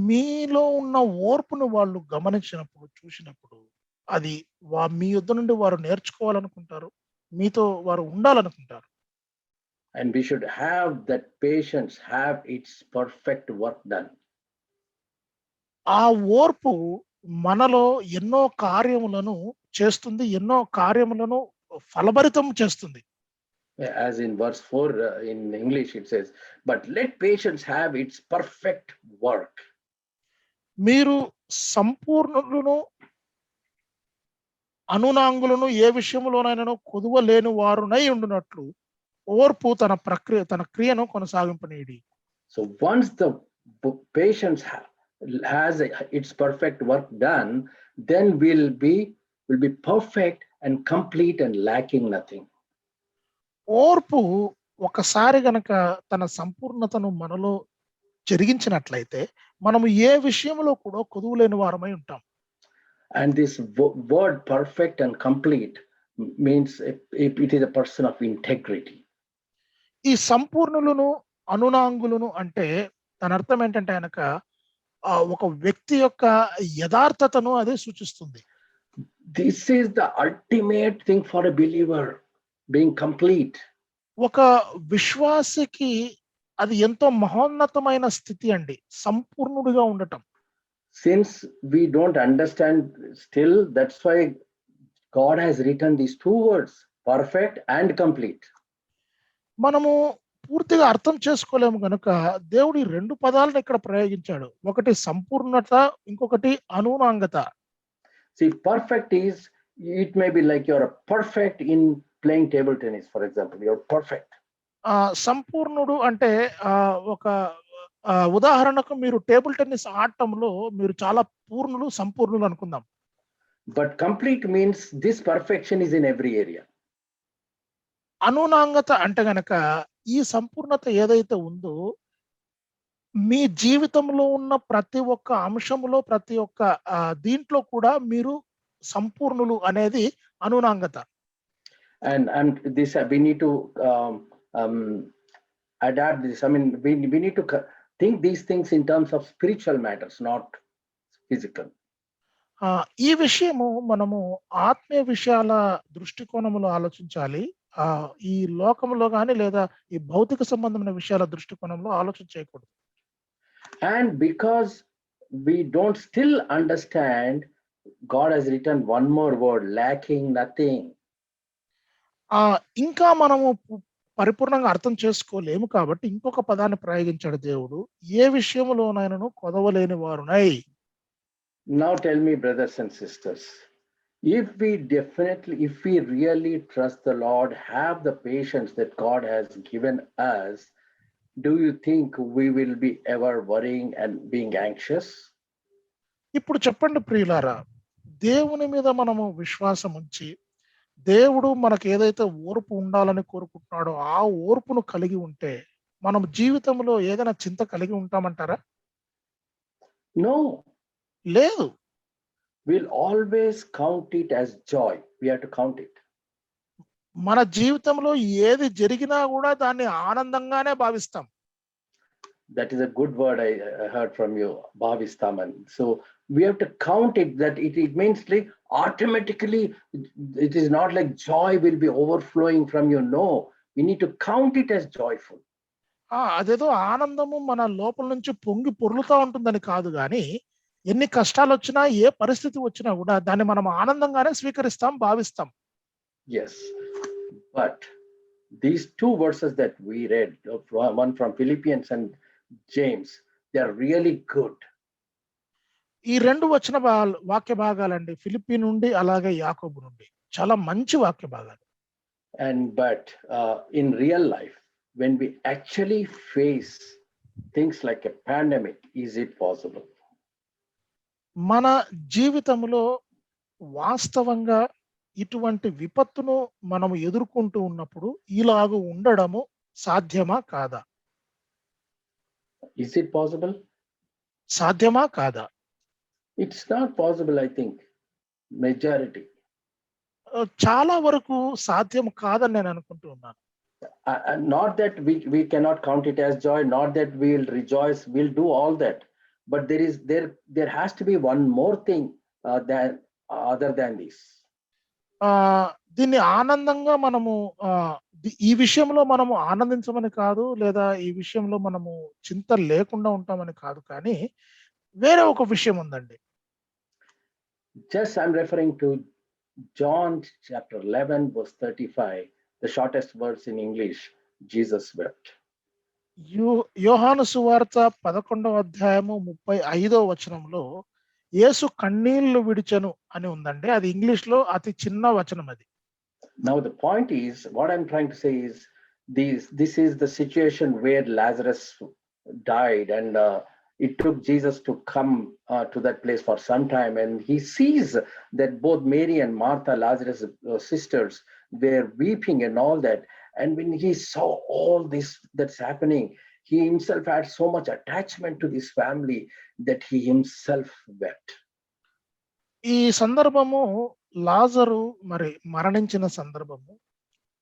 మీలో ఉన్న ఓర్పును వాళ్ళు గమనించినప్పుడు, చూసినప్పుడు అది మీ యొద్ద నుండి వారు నేర్చుకోవాలనుకుంటారు. మీతో వారు ఉండాలనుకుంటారు. And we should have that patience, have its perfect work done. ఆ ఓర్పు మనలో ఎన్నో కార్యములను చేస్తుంది. ఎన్నో కార్యములను ఫలభరితం చేస్తుంది. As in verse 4 in English it says, but let patience have its perfect work. మీరు సంపూర్ణులను, అనునాంగులను ఏ విషయంలోనైనా కొదువలేని వారునై ఉండునట్లు ఓర్పు తన క్రియను కొనసాగింపనీయుడి. So once the patience has its perfect work done, then will be perfect and complete and lacking nothing. ఓర్పు ఒకసారి గనక తన సంపూర్ణతను మనలో జరిగించినట్లయితే మనము ఏ విషయంలో కూడా కొదువులేని వారమై ఉంటాం. And this word perfect and complete means it is a person of integrity. ఈ సంపూర్ణులను, అనునాంగులను అంటే దాని అర్థం ఏంటంటే కనుక ఒక వ్యక్తి యొక్క యథార్థతను అదే సూచిస్తుంది. This is the ultimate thing for a believer, being complete. ఒక విశ్వాసికి అది ఎంతో మహోన్నతమైన స్థితి అండి, సంపూర్ణుడిగా ఉండటం. Since we don't understand still, that's why God has written these two words, perfect and complete. మనము పూర్తిగా అర్థం చేసుకోలేము గనుక దేవుడు ఈ రెండు పదాలను ఇక్కడ ప్రయోగించాడు. ఒకటి సంపూర్ణత, ఇంకొకటి అనునాంగత. See, perfect is, it may be like you're perfect in playing table tennis, for example. You're perfect. సంపూర్ణుడు అంటే ఒక ఉదాహరణకు మీరు టేబుల్ టెన్నిస్ ఆడటంలో మీరు చాలా పూర్ణులు, సంపూర్ణులు అనుకుందాం. But complete means this perfection is in every area. అనునాంగత అంటే గనక ఈ సంపూర్ణత ఏదైతే ఉందో మీ జీవితంలో ఉన్న ప్రతి ఒక్క అంశములో, ప్రతి ఒక్క దీంట్లో కూడా మీరు సంపూర్ణులు అనేది అనునాంగత. And this we need to adapt this. I mean, we need to think these things in terms of spiritual matters, not physical. ఈ విషయము మనము ఆత్మీయ విషయాల దృష్టికోణంలో ఆలోచించాలి. ఈ లోకంలో కానీ లేదా ఈ భౌతిక సంబంధమైన విషయాల దృష్టికోణంలో ఆలోచన చేయకూడదు. And because we don't still understand, God has written one more word, lacking nothing. ఇంకా మనము పరిపూర్ణంగా అర్థం చేసుకోలేము కాబట్టి ఇంకొక పదాన్ని ప్రయోగించాడు దేవుడు, ఏ విషయంలోనైనాను కొదవలేని వారునై. Now tell me, brothers and sisters, if we really trust the Lord, have the patience that God has given us, do you think we will be ever worrying and being anxious? ఇప్పుడు చెప్పండి ప్రియులారా, దేవుని మీద మనము విశ్వాసం ఉంచి దేవుడు మనకు ఏదైతే ఓర్పు ఉండాలని కోరుకుంటున్నాడో ఆ ఓర్పును కలిగి ఉంటే మనం జీవితంలో ఏదైనా చింత కలిగి ఉంటామంటారా? No. లేదు. We'll always count it as joy. We have to count it. మన జీవితంలో ఏది జరిగినా కూడా దాన్ని ఆనందంగానే భావిస్తాం. That is a good word I heard from you, bhavistaman. So we have to count it, that it means like automatically, it is not like joy will be overflowing from you. No, we need to count it as joyful. అదేదో ఆనందము మన లోపల నుంచి పొంగి పొర్లుతా ఉంటుందని కాదు గానీ, ఎన్ని కష్టాలొచ్చినా, ఏ పరిస్థితి వచ్చినా గూడా దాన్ని మనం ఆనందంగానే స్వీకరిస్తాం, భావిస్తాం. Yes. But these two verses that we read, one from Philippians and James, they are really good. ఈ 2 వచన వాక్య భాగాలండి. ఫిలిప్పీ నుండి, అలాగే యాకోబు నుండి. చాలా మంచి వాక్య భాగాలు. But in real life, when we actually face things like a pandemic, is it possible? మన జీవితంలో వాస్తవంగా ఇటువంటి విపత్తును మనము ఎదుర్కొంటూ ఉన్నప్పుడు ఇలాగ ఉండడము సాధ్యమా కాదా? Is it possible? సాధ్యమా కాదా? It's not possible, I think. Majority. చాలా వరకు సాధ్యం కాదని నేను అనుకుంటూ ఉన్నాను. Not that we cannot count it as joy, not that we'll rejoice, we'll do all that. But there has to be one more thing other than this. దీన్ని ఆనందంగా మనము ఈ విషయంలో మనము ఆనందించమని కాదు, లేదా ఈ విషయంలో మనము చింత లేకుండా ఉంటామని కాదు, కానీ వేరే ఒక విషయం ఉందండి. Just I'm referring to John chapter 11 verse 35, the shortest verse in English. Jesus wept. యోహాను సువార్త 11వ అధ్యాయము 35వ వచనంలో యేసు కన్నీళ్లు విడిచెను అని ఉందండి. అది ఇంగ్లీష్ లో అతి చిన్న వచనం అది. Now the point is, what I'm trying to say is, this is the situation where Lazarus died, and it took Jesus to come to that place for some time, and he sees that both Mary and Martha, Lazarus' sisters, were weeping and all that. And when he saw all this that's happening, he himself had so much attachment to this family that he himself wept. ఈ సందర్భము లాజరు మరి మరణించిన సందర్భము.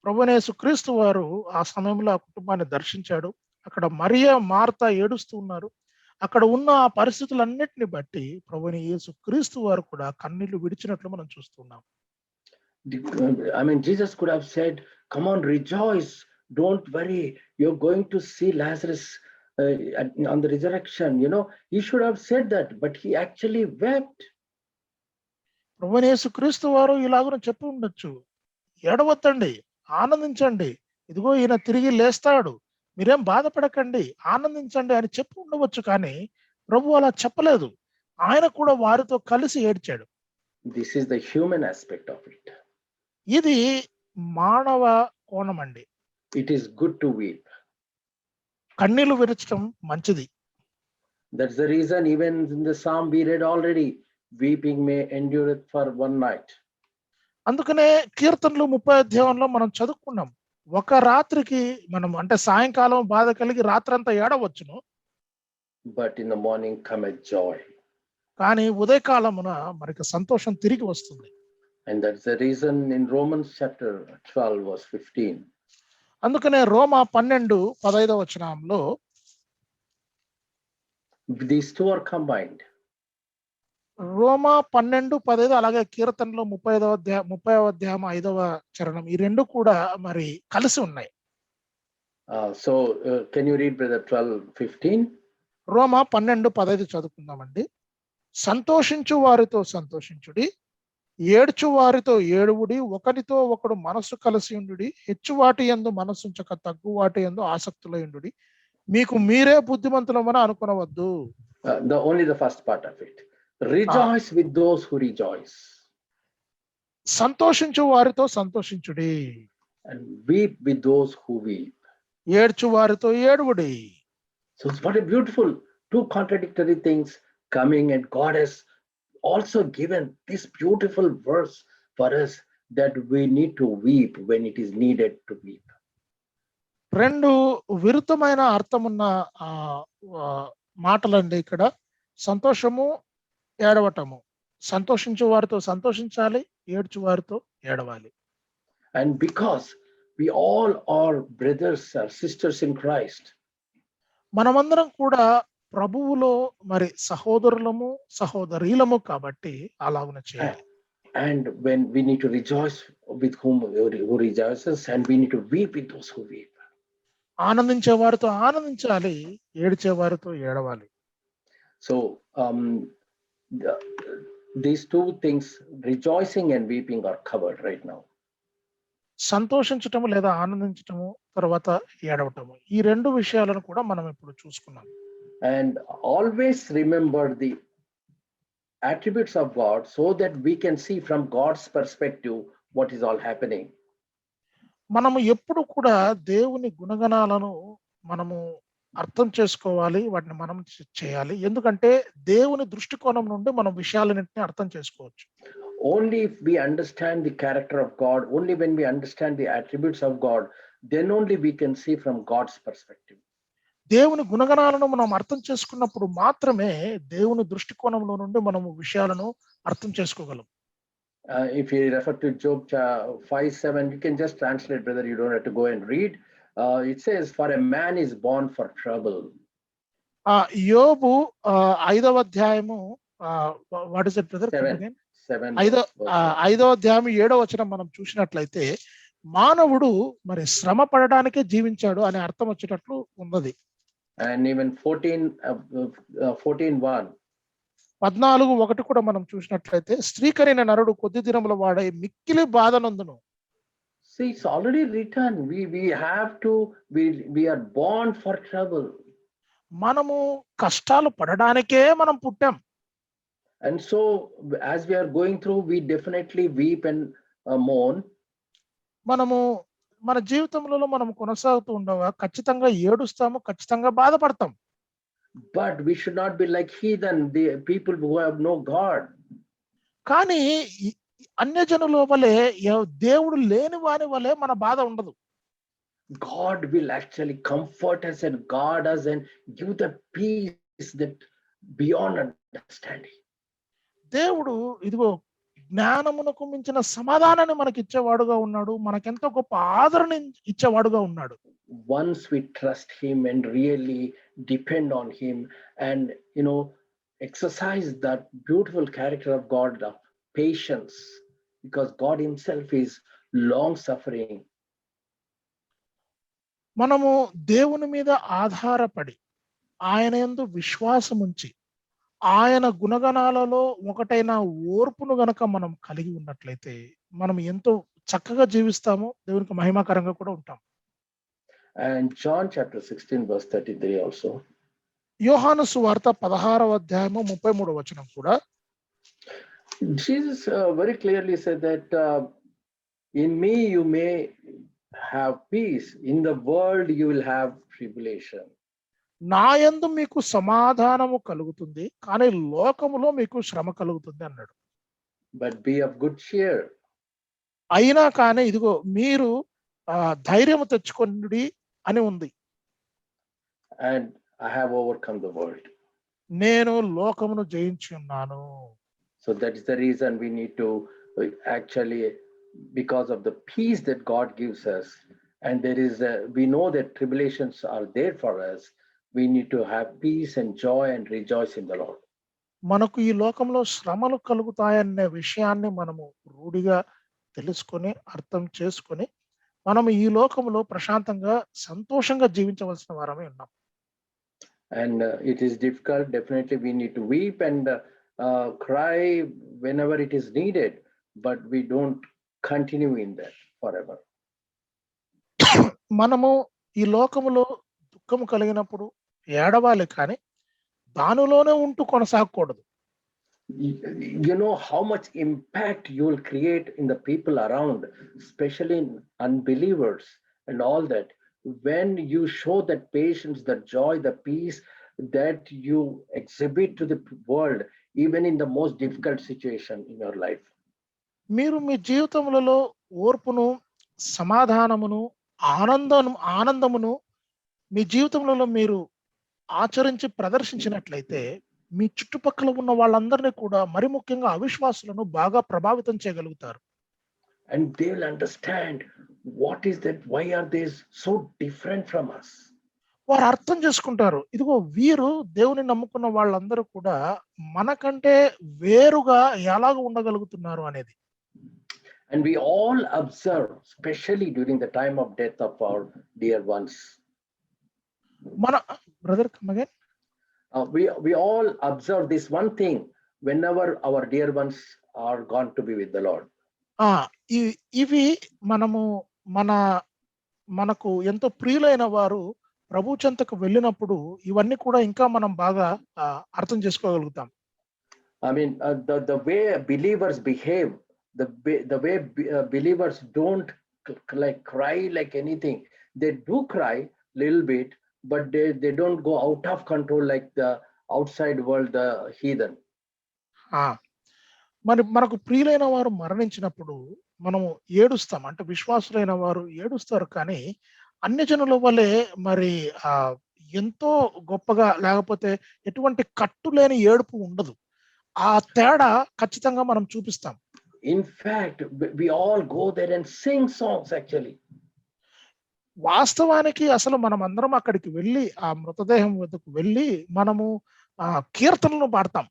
ప్రభువైన యేసుక్రీస్తు వారు ఆ సమయంలో ఆ కుటుంబాన్ని దర్శించాడు. అక్కడ మరియ, మార్త ఏడుస్తూ ఉన్నారు. అక్కడ ఉన్న ఆ పరిస్థితులన్నిటిని బట్టి ప్రభువైన యేసుక్రీస్తు వారు కూడా కన్నీళ్లు విడిచినట్లు మనం చూస్తున్నాం. I mean, Jesus could have said, come on, rejoice, don't worry, you're going to see Lazarus on the resurrection. He should have said that, but he actually wept. ప్రభువైన యేసుక్రీస్తు వారు ఇలాగ చెప్పి ఉండొచ్చు, ఏడవద్దండి, ఆనందించండి, ఇదిగో ఈయన తిరిగి లేస్తాడు, మీరేం బాధపడకండి, ఆనందించండి అని చెప్పి ఉండవచ్చు, కానీ ప్రభు అలా చెప్పలేదు. ఆయన కూడా వారితో కలిసి ఏడ్చాడు. This is the human aspect of it. ఇది మానవ కోణం అండి. It is good to weep. కన్నీళ్లు విరచడం మంచిది. That's the reason even in the psalm we read already, weeping may endure for one night. అందుకనే కీర్తనలు 30వ అధ్యాయంలో మనం చదువుకున్నాం, ఒక రాత్రికి మనం అంటే సాయంకాలం బాధ కలిగి రాత్రంతా ఏడవచ్చును, but in the morning cometh joy. కానీ ఉదయకాలమున మనకి సంతోషం తిరిగి వస్తుంది. And that's the reason in Romans chapter 12 verse 15. అందుకనే రోమా 12:15వ వచనంలో these two are combined. రోమా 12:15, అలాగే కీర్తనలో 30వ అధ్యాయం 5వ చరణం, ఈ రెండు కూడా మరి కలిసి ఉన్నాయి. So can you read brother 12:15? రోమా 12:15 చదువుకుందామండి. సంతోషించు వారితో సంతోషించుడి, ఏడ్చు వారితో ఏడువుడి, ఒకరితో ఒకడు మనస్సు కలిసి ఉండుడి, హెచ్చు వాటి యందు మనస్సుంచక తగ్గు వాటి యందు ఆసక్తులై ఉండుడి, మీకు మీరే బుద్ధిమంతులమని అనుకొనవద్దు. Only the first part of it. Rejoice with those who rejoice. సంతోషించు వారితో సంతోషించుడి, and weep with those who weep. ఏడ్చు వారితో ఏడువుడి. So what a beautiful two contradictory things coming, and God has also given this beautiful verse for us that we need to weep when it is needed to weep. రెండు విరుద్ధమైన అర్థమున్న మాటలండి ఇక్కడ. సంతోషము, ఏడవటము. సంతోషించు వారితో సంతోషించాలి, ఏడ్చు వారితో ఏడవాలి. And because we all are brothers or sisters in Christ, మనమందరం కూడా ప్రభువులో మరి సహోదరులము సహోదరీలము కాబట్టి అలాగున చేయాలి. and when we need to rejoice with who rejoices, and we need to weep with those who weep. ఆనందించే వారితో ఆనందించాలి, ఏడ్చే వారితో ఏడవాలి. So these two things, rejoicing and weeping, are covered right now. సంతోషించటము లేదా ఆనందించటము, తర్వాత ఏడవటము, ఈ రెండు విషయాలను కూడా మనం ఇప్పుడు చూసుకున్నాం. And always remember the attributes of God so that we can see from God's perspective what is all happening. మనము ఎప్పుడు కూడా దేవుని గుణగణాలను మనము అర్థం చేసుకోవాలి, వాటిని మనం చేయాలి. ఎందుకంటే దేవుని దృష్టికోణం నుండి మనం విషయాలన్నింటినీ అర్థం చేసుకోవచ్చు. Only if we understand the character of God, only when we understand the attributes of God, then only we can see from God's perspective. దేవుని గుణగణాలను మనం అర్థం చేసుకున్నప్పుడు మాత్రమే దేవుని దృష్టికోణంలో నుండి మనము విషయాలను అర్థం చేసుకోగలం. If you refer to Job 5:7, you can just translate, brother. You don't have to go and read. It says, "For a man is born for trouble." యోబు 5వ అధ్యాయము, వాట్ ఇస్ ఇట్ బ్రదర్? 7. 5వ అధ్యాయం 7వ వచనం మనం చూసినట్లయితే, మానవుడు మరి శ్రమ పడడానికే జీవించాడు అనే అర్థం వచ్చేటట్లు ఉన్నది. And even 14:1. 14:1 కూడా మనం చూసినట్లయితే, స్త్రీకరైన నరుడు కొద్ది దినముల వాడై మిక్కిలి బాధనందును. See, it's already written. We are born for trouble. మనము కష్టాలు పడడానికే మనం పుట్టాం. And so as we are going through, we definitely weep and mourn. మనము మన జీవితంలో మనం కొనసాగుతూ ఉండగా ఖచ్చితంగా ఏడుస్తాము, ఖచ్చితంగా బాధపడతాం. But we should not be like heathen, the people who have no God. కానీ అన్యజనుల వలె, దేవుడు లేని వాని వలె మన బాధ ఉండదు. God will actually comfort us and guard us and give the peace that beyond understanding. దేవుడు ఇదిగో జ్ఞానమునకు మించిన సమాధానాన్ని మనకి ఇచ్చేవాడుగా ఉన్నాడు, మనకెంతో గొప్ప ఆదరణ ఇచ్చేవాడుగా ఉన్నాడు. Once we trust him and really depend on him and exercise that beautiful character of God of patience, because God himself is long suffering. మనము దేవుని మీద ఆధారపడి ఆయన యందు విశ్వాసం ఉంచి ఆయన గుణగణాలలో ఒకటైన ఓర్పును గనక మనం కలిగి ఉన్నట్లయితే మనం ఎంతో చక్కగా జీవిస్తాము, దేవునికి మహిమాకరంగా కూడా ఉంటాం. And John chapter 16 verse 33 also. యోహాను సువార్త 16వ అధ్యాయము 33వ వచనం కూడా Jesus very clearly said that in me you may have peace, in the world you will have tribulation. నా యందు మీకు సమాధానము కలుగుతుంది, కానీ లోకములో మీకు శ్రమ కలుగుతుంది అన్నాడు. But be of good cheer. అయినా కానీ ఇదిగో మీరు ధైర్యము తెచ్చుకోండి అని ఉంది. And I have overcome the world. నేను లోకమును జయించి ఉన్నాను. So that is the reason we need to actually, because of the peace that God gives us, and we know that tribulations are there for us, we need to have peace and joy and rejoice in the Lord. మనకు ఈ లోకంలో శ్రమలు కలుగుతాయనే విషయాన్ని మనము రూఢిగా తెలుసుకొని అర్థం చేసుకొని మనము ఈ లోకంలో ప్రశాంతంగా సంతోషంగా జీవించవలసిన వారమే ఉన్నాం. And it is difficult. Definitely we need to weep and cry whenever it is needed, but we don't continue in that forever. మనము ఈ లోకములో దుఃఖము కలిగినప్పుడు ఏడవాలి, కానీ దానిలోనే ఉంటూ కొనసాగకూడదు. You know how much impact you will create in the people around, especially in unbelievers and all that, when you show that patience, the joy, the peace that you exhibit to the world, even in the most difficult situation in your life. మీరు మీ జీవితములలో ఓర్పును, సమాధానమును, ఆనందమును మీ జీవితంలో మీరు ఆచరించి ప్రదర్శించినట్లయితే మీ చుట్టుపక్కల ఉన్న వాళ్ళందరినీ కూడా, మరి ముఖ్యంగా అవిశ్వాసులను బాగా ప్రభావితం చేయగలుగుతారు. And they will understand what is that, why are they so different from us. వారు అర్థం చేసుకుంటారు, ఇదిగో వీరు దేవుని నమ్ముకున్న వాళ్ళందరూ కూడా మనకంటే వేరుగా ఎలాగ ఉండగలుగుతున్నారు అనేది. And we all observe, especially during the time of death of our dear ones. మన brother కమగన్ We all observe this one thing whenever our dear ones are gone to be with the Lord. ఇవి మనము మనకు ఎంతో ప్రియులైన వారు ప్రభు చెంతకు వెళ్ళినప్పుడు ఇవన్నీ కూడా ఇంకా మనం బాగా అర్థం చేసుకోగలుగుతాం. I mean, the way believers behave, the way believers don't like cry like anything. They do cry little bit, but they don't go out of control like the outside world, the heathen. మనకు ప్రియులైన వారు మరణించినప్పుడు మనము ఏడుస్తాం, అంటే విశ్వాసులైన వారు ఏడుస్తారు, కానీ అన్యజనుల వలె మరి ఎంతో గొప్పగా లేకపోతే ఎటువంటి కట్టు లేని ఏడుపు ఉండదు. ఆ తేడా ఖచ్చితంగా మనం చూపిస్తాం. In fact, we all go there and sing songs actually. వాస్తవానికి అసలు మనం అందరం అక్కడికి వెళ్ళి ఆ మృతదేహం వద్దకు వెళ్ళి మనము కీర్తనలు పాడతాం.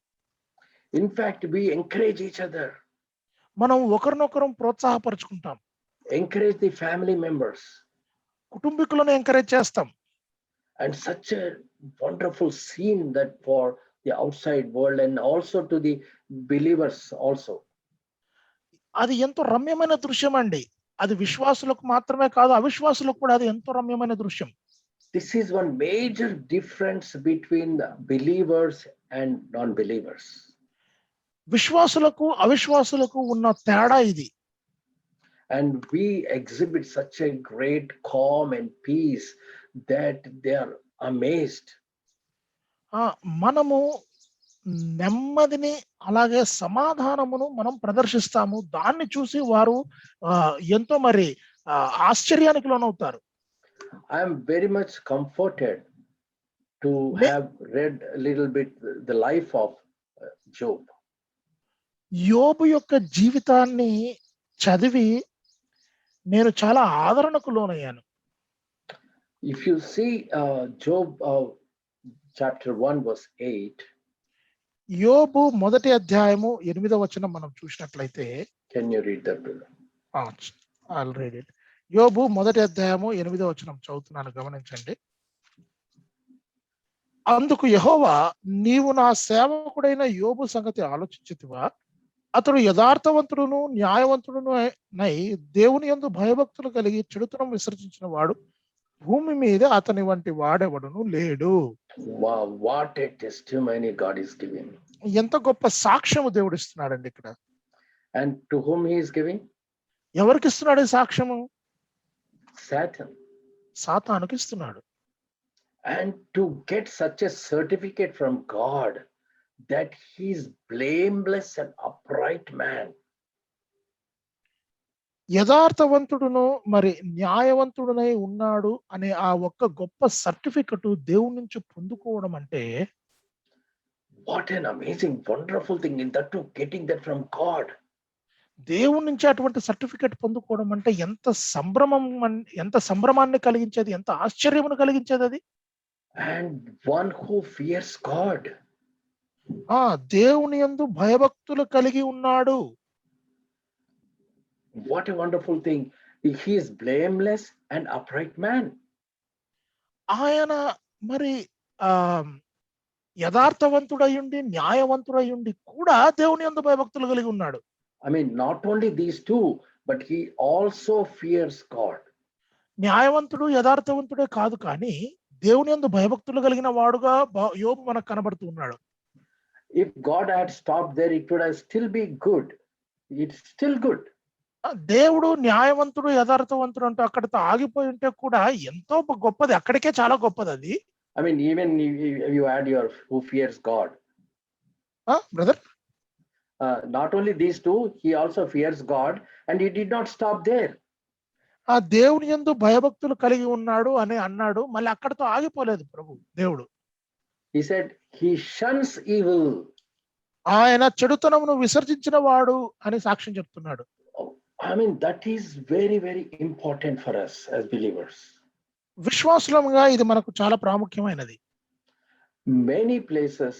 In fact, we encourage each other. మనం ఒకరినొకరం ప్రోత్సాహపరుచుకుంటాం. Encourage the family members. కుటుంబీకులను ఎంకరేజ్ చేస్తాం. And such a wonderful scene that for the outside world and also to the believers also. అది ఎంతో రమ్యమైన దృశ్యం అండి. అది విశ్వాసులకు మాత్రమే కాదు, అవిశ్వాసులకు కూడా అది ఎంతో రమ్యమైన దృశ్యం. This is one major difference between the believers and non-believers. విశ్వాసులకు అవిశ్వాసులకు ఉన్న తేడా ఇది. And we exhibit such a great calm and peace that they are amazed. మనము నెమ్మదిని అలాగే సమాధానమును మనం ప్రదర్శిస్తాము. దాన్ని చూసి వారు ఎంతో మరి ఆశ్చర్యానికి లోనవుతారు. I am very much comforted to have read a little bit the life of Job. యోబు యొక్క జీవితాన్ని చదివి నేను చాలా ఆదరణకు లోనయ్యాను. If you see Job chapter 1 verse 8, యోబు మొదటి అధ్యాయము 8వ వచనం మనం చూసినట్లయితే, can you read that, brother? I'll read it. యోబు మొదటి అధ్యాయము 8వ వచనం చదువుతున్నాను, గమనించండి. అందుకు యెహోవా, నీవు నా సేవకుడైన యోబు సంగతి ఆలోచించితివా? అతడు యథార్థవంతుడును న్యాయవంతుడును నై దేవుని యందు భయభక్తులు కలిగి చెడుతనం విసర్జించిన వాడు భూమి మీద అతని వంటి వాడెవడును లేడు. Wow, what a testimony God is giving. ఎంత గొప్ప సాక్ష్యము దేవుడు ఇస్తున్నాడండి ఇక్కడ. And to whom he is giving? ఎవరికి ఇస్తున్నాడు ఈ సాక్ష్యము? Satan. సాతానుకి ఇస్తున్నాడు. And to get such a certificate from God that he is blameless and upright man. యథార్థవంతుడును మరి న్యాయవంతుడునై ఉన్నాడు అనే ఆ ఒక్క గొప్ప సర్టిఫికెట్ దేవుడి నుంచి పొందుకోవడం అంటే, what an amazing wonderful thing, in that too getting that from God. దేవుడి నుంచి అటువంటి సర్టిఫికెట్ పొందుకోవడం అంటే ఎంత సంభ్రమాన్ని కలిగించేది, ఎంత ఆశ్చర్యమును కలిగించేది అది. And one who fears God. దేవుని యందు భయభక్తులు కలిగి ఉన్నాడు. What a wonderful thing. He is blameless and upright man. ఆయన మరి యథార్థవంతుడయుండి న్యాయవంతుడయుండి కూడా దేవుని యందు భయభక్తులు కలిగి ఉన్నాడు. I mean, not only these two, but he also fears God. న్యాయవంతుడు యథార్థవంతుడే కాదు, కానీ దేవుని యందు భయభక్తులు కలిగిన వాడుగా యోబు మనకు కనబడుతూ ఉన్నాడు. If God had stopped there, it would have still be good. It's still good. దేవుడు న్యాయవంతుడు యథార్థవంతుడు అంటూ అక్కడితో ఆగిపోయి ఉంటే కూడా ఎంతో గొప్పది, అక్కడికే చాలా గొప్పది అది. I mean, even if you add your who fears God. Brother, not only these two, he also fears God, and he did not stop there. దేవుని యందు భయభక్తులు కలిగి ఉన్నాడు అని అన్నాడు, మళ్ళీ అక్కడితో ఆగిపోలేదు ప్రభు దేవుడు. He said he shuns evil. ఆయన చెడుతనమును విసర్జించిన వాడు అని సాక్ష్యం చెప్తున్నాడు. I mean, that is very, very important for us as believers. విశ్వాసులముగా ఇది మనకు చాలా ప్రాముఖ్యమైనది. Many places,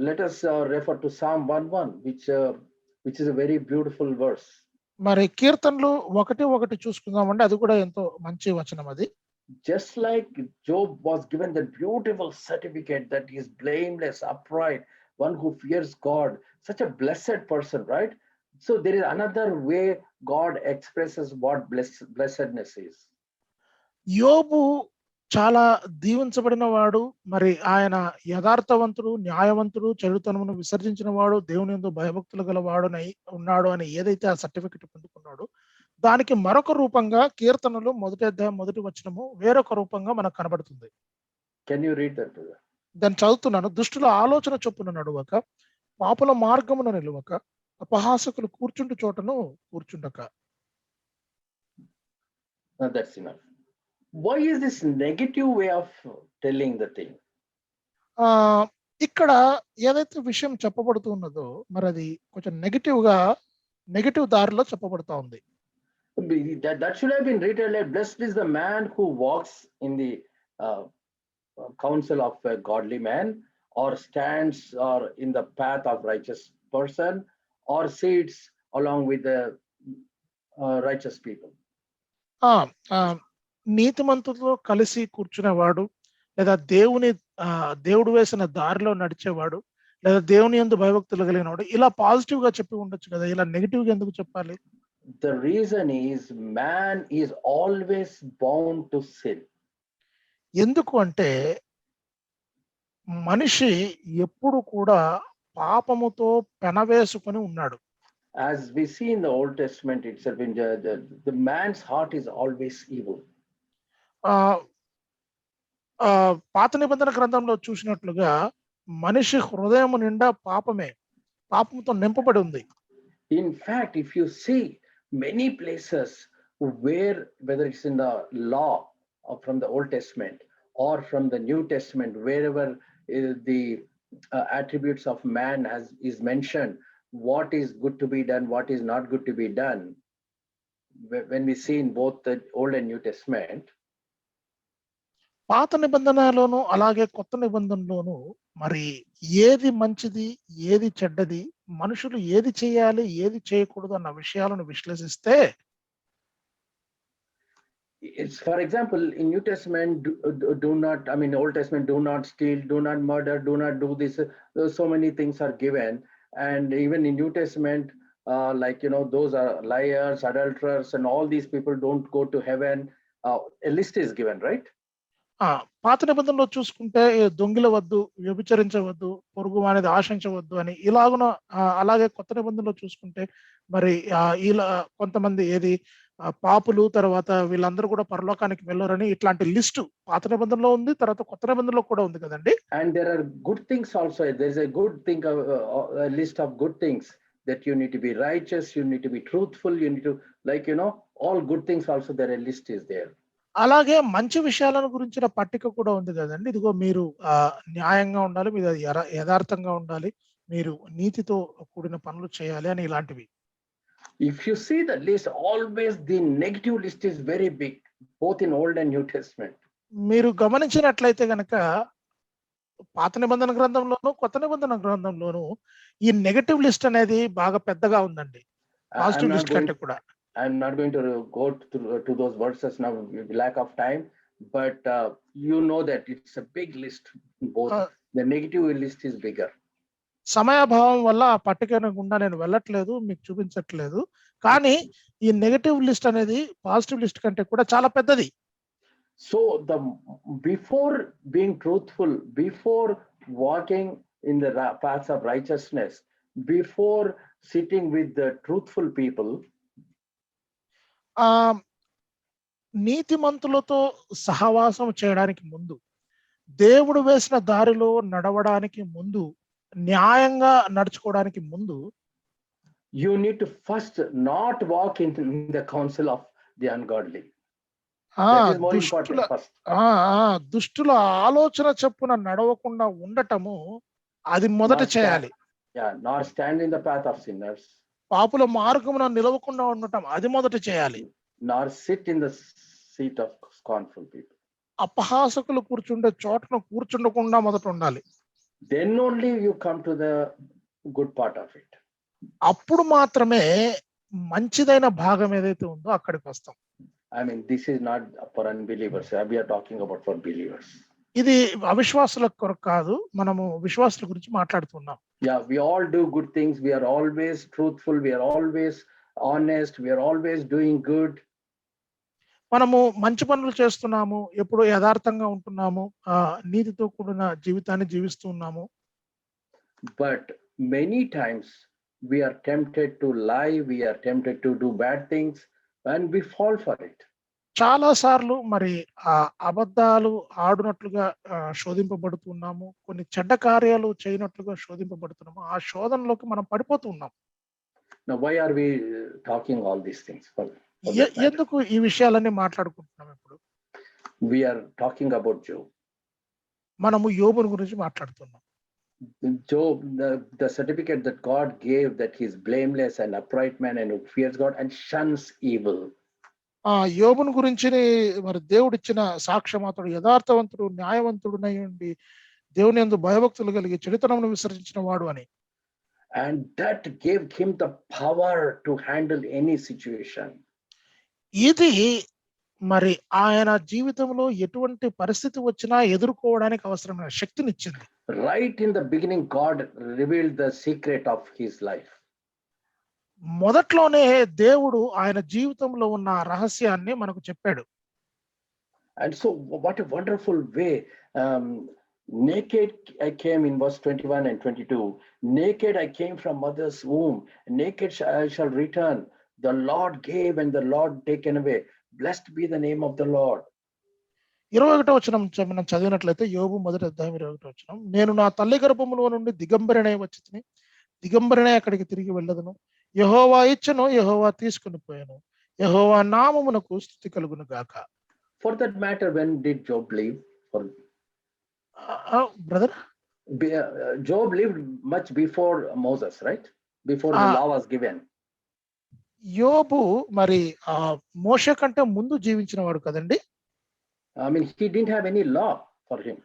let us refer to Psalm 1:1, which is a very beautiful verse. మరి కీర్తనలు 1:1 చూసుకుందామండి, అది కూడా ఎంతో మంచి వచనం అది. Just like Job was given the beautiful certificate that he is blameless, upright, one who fears God, such a blessed person, right? So there is another way God expresses what blessedness is. యోబు చాలా దీవించబడిన వాడు, మరి ఆయన యథార్థవంతుడు, న్యాయవంతుడు, చెడుతనమును విసర్జించిన వాడు, దేవుని యందు భయభక్తులు గలవాడునై ఉన్నాడు అని ఏదైతే ఆ సర్టిఫికెట్ పొందుకున్నాడో, దానికి మరొక రూపంగా కీర్తనలు 1వ అధ్యాయం 1వ వచనము వేరొక రూపంగా మనకు కనబడుతుంది. Can you read that, brother? దాన్ని చదువుతున్నాను. దుష్టుల ఆలోచన చొప్పున నడువక, పాపుల మార్గమున నిలువక, అపహాసకులు కూర్చుంటు చోటను కూర్చుండక. That's enough. Why is this negative way of telling the thing? ఇక్కడ ఏదైతే విషయం చెప్పబడుతూ ఉన్నదో మరి అది కొంచెం నెగటివ్ దారిలో చెప్పబడుతూ ఉంది. That should have been written like, blessed is the man who walks in the counsel of a godly man, or stands or in the path of righteous person, or sits along with the righteous people. నీతిమంతులతో కలిసి కూర్చునేవాడు, లేదా దేవుడు వేసిన దారిలో నడిచేవాడు, లేదా దేవుని యందు భయభక్తులు కలిగినవాడు, ఇలా పాజిటివ్ గా చెప్పి ఉండొచ్చు కదా, ఇలా నెగిటివ్ గా ఎందుకు చెప్పాలి? The reason is man is always bound to sin. ఎందుకు అంటే మనిషి ఎప్పుడు కూడా పాపముతో పెనవేసుకొని ఉన్నాడు. As we see in the Old Testament itself, in the man's heart is always evil. పాత నిబంధన గ్రంథంలో చూసినట్లుగా మనిషి హృదయం నిండా పాపంతో నింపబడి ఉంది. In fact, if you see many places where, whether it's in the law or from the Old Testament or from the New Testament, wherever the attributes of man is mentioned, what is good to be done, what is not good to be done, when we see in both the Old and New Testament, పాత నిబంధనలోను అలాగే కొత్త నిబంధనలోను మరి ఏది మంచిది, ఏది చెడ్డది, మనుషులు ఏది చేయాలి, ఏది చేయకూడదు అన్న విషయాలను విశ్లేషిస్తే, it's, for example, in New Testament, do not, I mean, Old Testament, do not steal, do not murder, do not do this. So many things are given. And even in New Testament, like, those are liars, adulterers, and all these people don't go to heaven. A list is given, right? పాత నిబంధనలో చూసుకుంటే దొంగిలవద్దు, వ్యభిచరించవద్దు, పొరుగు అనేది ఆశించవద్దు అని ఇలాగున, అలాగే కొత్త నిబంధనలో చూసుకుంటే మరి ఇలా కొంతమంది ఏది పాపులు, తర్వాత వీళ్ళందరూ కూడా పరలోకానికి వెళ్ళరని ఇట్లాంటి లిస్టు పాత నిబంధనలో ఉంది, తర్వాత కొత్త నిబంధనలో కూడా ఉంది కదండి. And there are good things also. There's a good thing, a list of good things, that you need to be righteous, you need to be truthful, you need to, like, all good things also, there a list is there. అలాగే మంచి విషయాలను గురించిన పట్టిక కూడా ఉంది కదండి. ఇదిగో మీరు న్యాయంగా ఉండాలి, మీరు యథార్థంగా ఉండాలి, మీరు నీతితో కూడిన పనులు చేయాలి అని ఇలాంటివి. If you see the list, always the negative list is very big, both in Old and New Testament. మీరు గమనించినట్లయితే గనక పాత నిబంధన గ్రంథంలోను కొత్త నిబంధన గ్రంథంలోను ఈ నెగటివ్ లిస్ట్ అనేది బాగా పెద్దగా ఉందండి, పాజిటివ్ లిస్ట్ కంటే కూడా. I'm not going to go to those verses now, lack of time, but you know that it's a big list. Both the negative list is bigger. సమయాభావం వల్ల ఆ పట్టిక గుండా నేను వెళ్ళట్లేదు, మీకు చూపించట్లేదు. కానీ ఈ నెగటివ్ లిస్ట్ అనేది పాజిటివ్ లిస్ట్ కంటే కూడా చాలా పెద్దది. So before being truthful, before walking in the paths of righteousness, before sitting with the truthful people, నీతిమంతులతో సహవాసం చేయడానికి ముందు, దేవుడు వేసిన దారిలో నడవడానికి ముందు, న్యాయంగా నడుచుకోవడానికి ముందు, you need to first not walk in the counsel of the ungodly. That is more important first. దుష్టుల ఆలోచన చొప్పున నడవకుండా ఉండటము అది మొదట చేయాలి. Nor stand in the path of sinners. పాపుల మార్గమున నిలవకుండా ఉండటం అది మొదట చేయాలి. Nor sit in the seat of scornful people. అపహాసకులు కూర్చుండే చోటను కూర్చుండకుండా మొదట ఉండాలి. Then only you come to the good part of it. అప్పుడు మాత్రమే మంచిదైన భాగం ఏదైతే ఉందో అక్కడికి వస్తాం. I mean, this is not for unbelievers. We are talking about for believers. ఇది అవిశ్వాసుల కొరకు కాదు, మనము విశ్వాసుల గురించి మాట్లాడుతున్నాం. Yeah, we all do good things. We are always truthful. We are always honest. We are always doing good. మనము మంచి పనులు చేస్తున్నాము, ఎప్పుడు యథార్థంగా ఉంటున్నాము, నీతితో కూడిన జీవితాన్ని జీవిస్తున్నాము. But many times we are tempted to lie. We are tempted to do bad things, and we fall for it. చాలా సార్లు మరి అబద్ధాలు ఆడునట్లుగా శోధింపబడుతున్నాము, కొన్ని చెడ్డ కార్యాలు చేయనట్లుగా శోధింపబడుతున్నాము. ఆ శోధనలోకి మనం పడిపోతూ ఉన్నాం. Now, why are we talking all these things? ఎందుకు ఈ విషయాలన్నీ మాట్లాడుకుంటున్నాం? ఇప్పుడు we are talking about Job. మనము యోబుని గురించి మాట్లాడుతున్నాం. Job, the certificate that God gave, that he is blameless and upright man and who fears God and shuns evil. యోబుని గురించి మరి దేవుడు ఇచ్చిన సాక్ష్యం, అతడు యథార్థవంతుడు, న్యాయవంతుడునై ఉండి దేవుని యందు భయభక్తులు కలిగి చెడుతనమును విసర్జించిన వాడు అని. And that gave him the power to handle any situation. ఇది మరి ఆయన జీవితంలో ఎటువంటి పరిస్థితి వచ్చినా ఎదుర్కోవడానికి అవసరమైన శక్తినిచ్చింది. Right in the beginning, God revealed the secret of his life. మొదట్లోనే దేవుడు ఆయన జీవితంలో ఉన్న రహస్యాన్ని మనకు చెప్పాడు. And so what a wonderful way. Naked I came, in verse 21 and 22. Naked I came from mother's womb. Naked I shall return. The Lord gave and the Lord taken away. Blessed be the name of the Lord. 21వ వచనం మనం చదివినట్లయితే, యోబు మొదటి అధ్యాయం 21వ వచనం, నేను నా తల్లి గర్భములో నుండి దిగంబరినై వచ్చితిని, దిగంబరినై అక్కడికి తిరిగి వెళ్ళదును. యెహోవా ఇచ్చెను, యెహోవా తీసుకుని పోయెను, యెహోవా నామమునకు స్తుతి కలుగును గాక. For that matter, when did Job live? Brother, Job lived much before Moses, right? Before the law was given. యోబు మరి మోషే కంటే ముందు జీవించిన వాడు కదండి. I mean, he didn't have any law for him.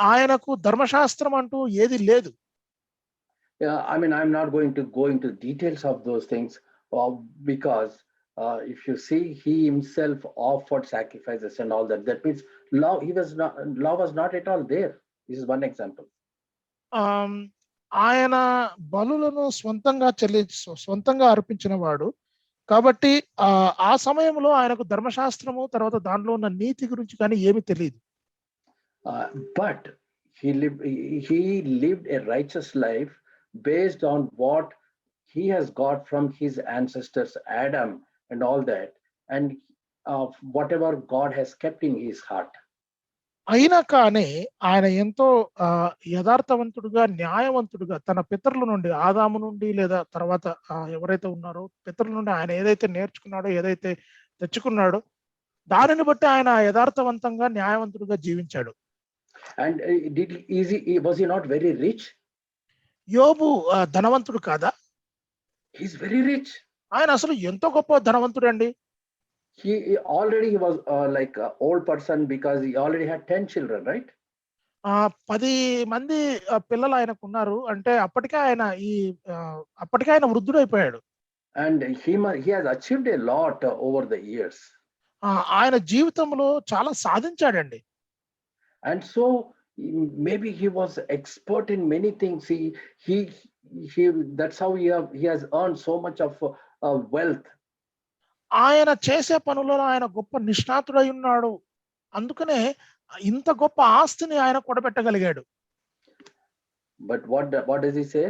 ఆయనకు ధర్మశాస్త్రం అంటూ ఏది లేదు. I mean, I'm not going to go into details of those things because if you see, he himself offered sacrifices and all that. That means law was not at all there. This is one example. ఆయన బలులను స్వంతంగా అర్పించిన వాడు కాబట్టి ఆ సమయంలో ఆయనకు ధర్మశాస్త్రము తర్వాత దానిలో ఉన్న నీతి గురించి కానీ ఏమీ తెలియదు. But he lived a righteous life based on what he has got from his ancestors Adam and all that, and whatever God has kept in his heart. అయినా కానీ ఆయన ఎంతో యథార్థవంతుడుగా, న్యాయవంతుడుగా తన పితరుల నుండి, ఆదాము నుండి లేదా తర్వాత ఎవరైతే ఉన్నారో పితరుల నుండి ఆయన ఏదైతే నేర్చుకున్నాడో, ఏదైతే తెచ్చుకున్నాడో దానిని బట్టి ఆయన యథార్థవంతంగా, న్యాయవంతుడుగా జీవించాడు. And was he not very rich? యోబు ధనవంతుడు కాదా? He's very rich. ఆయన అసలు ఎంతో గొప్ప ధనవంతుడు అండి. He was like an old person because he already had 10 children, right? 10 మంది పిల్లలు ఆయనకు ఉన్నారు. అంటే అప్పటికే ఆయన వృద్ధుడైపోయాడు. And he has achieved a lot over the years. ఆయన జీవితంలో చాలా సాధించాడండి. And so maybe he was expert in many things. He that's how he has earned so much of wealth. ఆయన చేసే పనులలో ఆయన గొప్ప నిష్ణాతుడై ఉన్నాడు. అందుకనే ఇంత గొప్ప ఆస్తిని ఆయన కూడబెట్టగలిగాడు. But what does he say?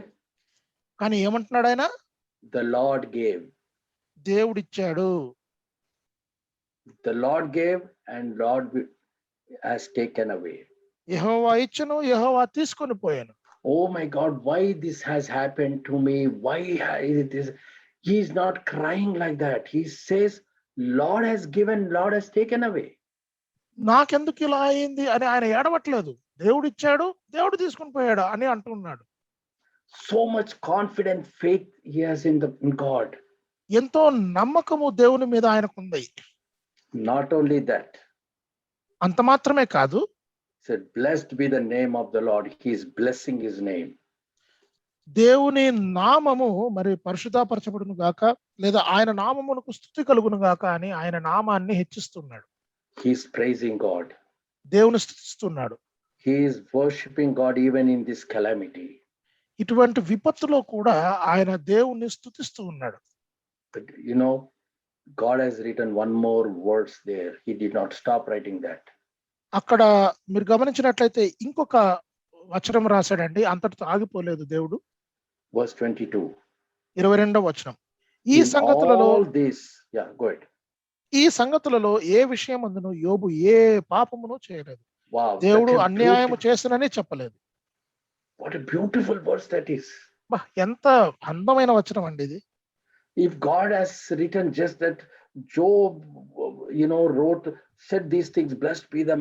కానీ ఏమంటున్నాడు ఆయన? The Lord gave. దేవుడిచ్చాడు. The Lord gave and Lord has taken away. యెహోవా ఇచ్చెను, యెహోవా తీసుకొని పోయాను. Oh my God, why this has happened to me? Why is this? He is not crying like that. He says, Lord has given, Lord has taken away. నాకెందుకు ఇలా అయింది అని ఆయన ఏడవట్లేదు. దేవుడు ఇచ్చాడు, దేవుడు తీసుకొని పోయాడు అని అంటున్నాడు. So much confident faith he has in God. ఎంతో నమ్మకము దేవుని మీద ఆయనకుంది. Not only that. అంత మాత్రమే కాదు. Said, blessed be the name of the Lord. He is blessing his name. దేవుని నామము మరి పరిశుద్ధపరచబడును గాక, లేదా ఆయన నామమునకు స్తుతి కలుగును గాక అని ఆయన నామాన్ని హెచ్చిస్తున్నాడు. He is praising God. దేవుని స్తుతిస్తున్నాడు. He is worshiping God even in this calamity. ఇటువంటి విపత్తులో కూడా ఆయన దేవుణ్ణి స్తుతిస్తూ ఉన్నాడు. But God has written one more words there. He did not stop writing that. అక్కడ మీరు గమనించినట్లయితే ఇంకొక వచనం రాశాడండి, అంతటితో ఆగిపోలేదు దేవుడు. Verse 22. 22వ వచనం. ఈ In సంగతులలో all this, yeah, go ahead. ఈ సంగతులలో ఏ విషయమందును యోబు ఏ పాపమును చేయలేదు. Wow. దేవుడు that's a అన్యాయము beautiful- చేసినని చెప్పలేదు. What a beautiful verse that is. ఎంత అందమైన వచనం అండి ఇది. If God has written just that Job, said these things, blessed be the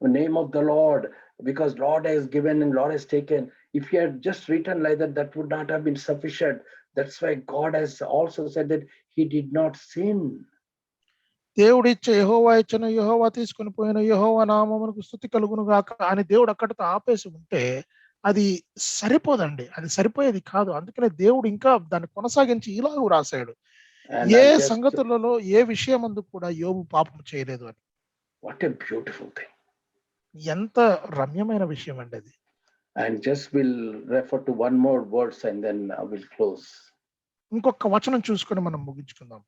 name of the Lord, because Lord has given and Lord has taken. If he had just written like that, that would not have been sufficient. That's why God has also said that he did not sin. దేవుడు ఇచ్చే యెహోవా ఇచ్చను, యెహోవా తీసుకుని పోయిన, యెహోవా నామమునకు స్తుతి కలుగును గాక అని దేవుడు అక్కడితో ఆపేసి ఉంటే అది సరిపోదండి, అది సరిపోయేది కాదు. అందుకనే దేవుడు ఇంకా దాన్ని కొనసాగించి ఇలాగూ రాశాడు, And ఏ I just- సంగతులలో ఏ విషయమందు కూడా యోబు పాపం చేయలేదు అని. What a beautiful thing. ఎంత రమ్యమైన విషయం అండి అది. And just we'll refer to one more verse and then I will close. ఇంకొక వచనం చూసుకొని మనం ముగించుకుందాం.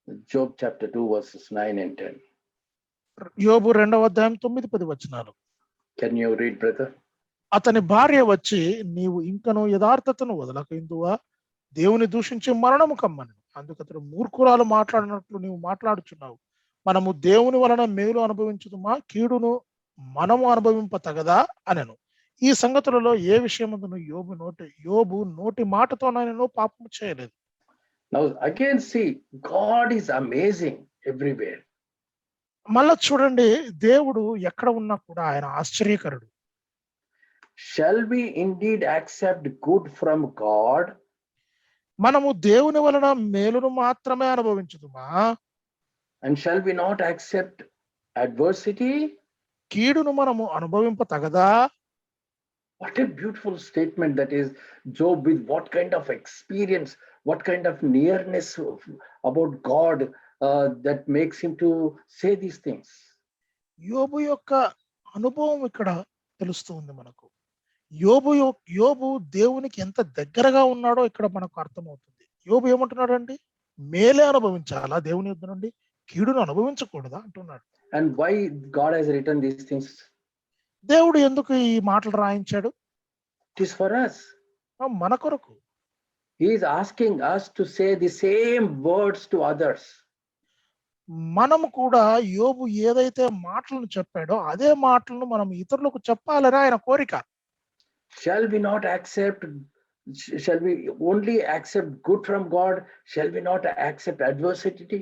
Job chapter 2 verses 9 and 10. యోబు 2వ అధ్యాయం 9-10 వచనాలు. Can you read, brother? అతని భార్య వచ్చి, నీవు ఇంకను యథార్థతను వదలకయిందువా, దేవుని దూషించి మరణము కమ్మను. అందుకతడు మూర్ఖురాలు మాట్లాడినట్లు నీవు మాట్లాడుచున్నావు. మనము దేవుని వలన మేలు అనుభవించుదుమా, కీడును మనము అనుభవింప తగదా అనెను. ఈ సంగతులలో ఏ విషయమందును యోబు నోటి మాటతోనైనను పాపము చేయలేదు. Now again see, God is amazing everywhere. మళ్ళా చూడండి, దేవుడు ఎక్కడ ఉన్నా కూడా ఆయన ఆశ్చర్యకరుడు. Shall we indeed accept good from God? మనము దేవుని వలన మేలును మాత్రమే అనుభవించుదుమా, And shall we not accept adversity? కీడును మనము అనుభవింప తగదా? What a beautiful statement that is. Job, with what kind of experience, what kind of nearness about God that makes him to say these things. యోబు యొక్క అనుభవం ఇక్కడ తెలుస్తూ ఉంది మనకు. యోబు దేవునికి ఎంత దగ్గరగా ఉన్నాడో ఇక్కడ మనకు అర్థమవుతుంది. యోబు ఏమంటున్నాడండి, మేలే అనుభవించాలా దేవుని యొద్ద నుండి, కీడును అనుభవించకూడదా అంటున్నాడు. And why God has written these things? దేవుడు ఎందుకు ఈ మాటలు రాయించాడు? It is for us. మన కొరకు. He is asking us to say the same words to others. మనము కూడా యోబు ఏదైతే మాటలను చెప్పాడో అదే మాటలను మనం ఇతరులకు చెప్పాలని ఆయన కోరిక. Shall we only accept good from God? Shall we not accept adversity?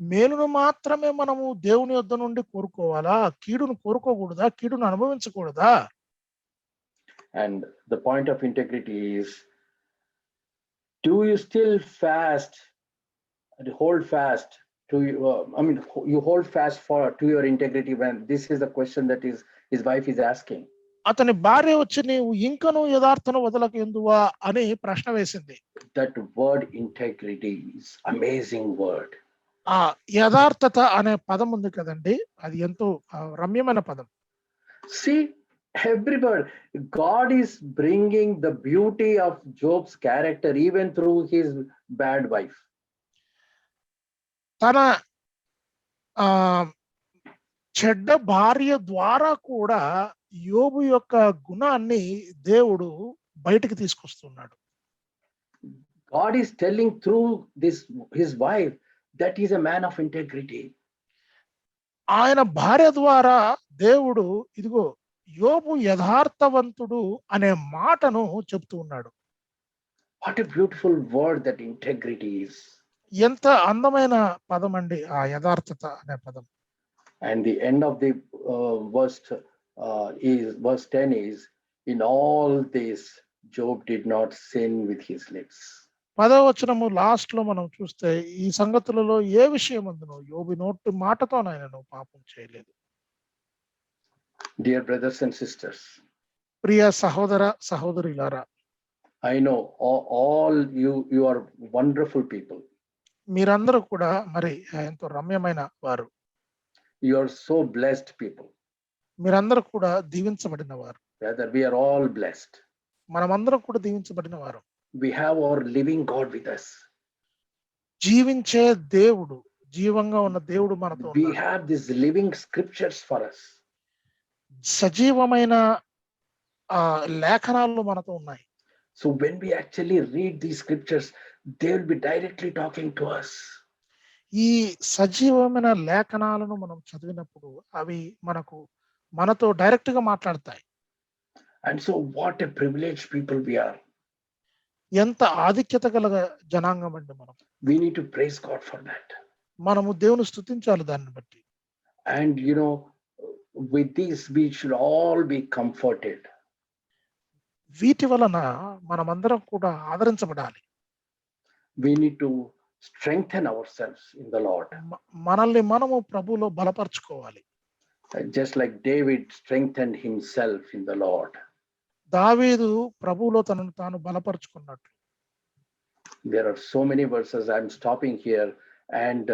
మేలును మాత్రమే మనము దేవుని యొద్ద నుండి కోరుకోవాలా, కీడును కోరుకోకూడదా, కీడును అనుభవించకూడదా? And the point of integrity is, do you still fast and hold fast to you hold fast to your integrity? When this is the question that his wife is asking. అతని భార్య వచ్చి, నీవు ఇంకను యథార్థను వదలక ఎందువా అని ప్రశ్న వేసింది. That word integrity is amazing word. ఆ యథార్థత అనే పదం ఉంది కదండి, అది ఎంతో రమ్యమైన పదం. See, everybody, God is bringing the beauty of Job's character even through his bad wife. తన చెడ్డ భార్య ద్వారా కూడా యోబు యొక్క గుణాన్ని దేవుడు బయటికి తీసుకొస్తున్నాడు. God is telling through his wife that he is a man of integrity. ఆయన భార్య ద్వారా దేవుడు ఇదిగో యోబు యథార్థవంతుడు అనే మాటను చెప్తూ ఉన్నాడు. What a beautiful word that integrity is. ఎంత అందమైన పదం అండి ఆ యథార్థత అనే పదం. And the end of the verse 10 is, in all this Job did not sin with his lips. 10వ వచనము లాస్ట్ లో మనం చూస్తే, ఈ సంగతులలో ఏ విషయమందును యోబు నోటి మాటతోనైనా పాపం చేయలేదు. Dear brothers and sisters, ప్రియ సహోదర సహోదరులారా, I know all you are wonderful people. మీరందరూ కూడా మరి ఎంతో రమ్యమైన వారు. You are so blessed people. మీరందరూ కూడా దీవించబడిన వారు. Rather, we are all blessed. మనమందరం కూడా దీవించబడిన వారు. We have our living God with us. జీవించే దేవుడు, జీవంగా ఉన్న దేవుడు మనతో We ఉన్నాడు. have these living scriptures for us. సజీవమైన లేఖనాలు మనతో ఉన్నాయి. So when we actually read these scriptures, they will be directly talking to us. ఈ సజీవమైన లేఖనాలను మనం చదివినప్పుడు అవి మనతో డైరెక్ట్ గా మాట్లాడతాయి. And so what a privileged people we are. ఎంత ఆధిక్యత గల జనాంగం అండి మనం. We need to praise God for that. మనము దేవుని స్తుతించాలి దాన్ని బట్టి. And with this we should all be comforted. వీటి వలన మనమందరం కూడా ఆదరించబడాలి. We need to strengthen ourselves in the Lord. మనల్ని మనము ప్రభువులో బలపరచుకోవాలి. Just like David strengthened himself in the Lord. దావీదు ప్రభువులో తనను తాను బలపరుచుకున్నట్లు. There are so many verses. I'm stopping here, and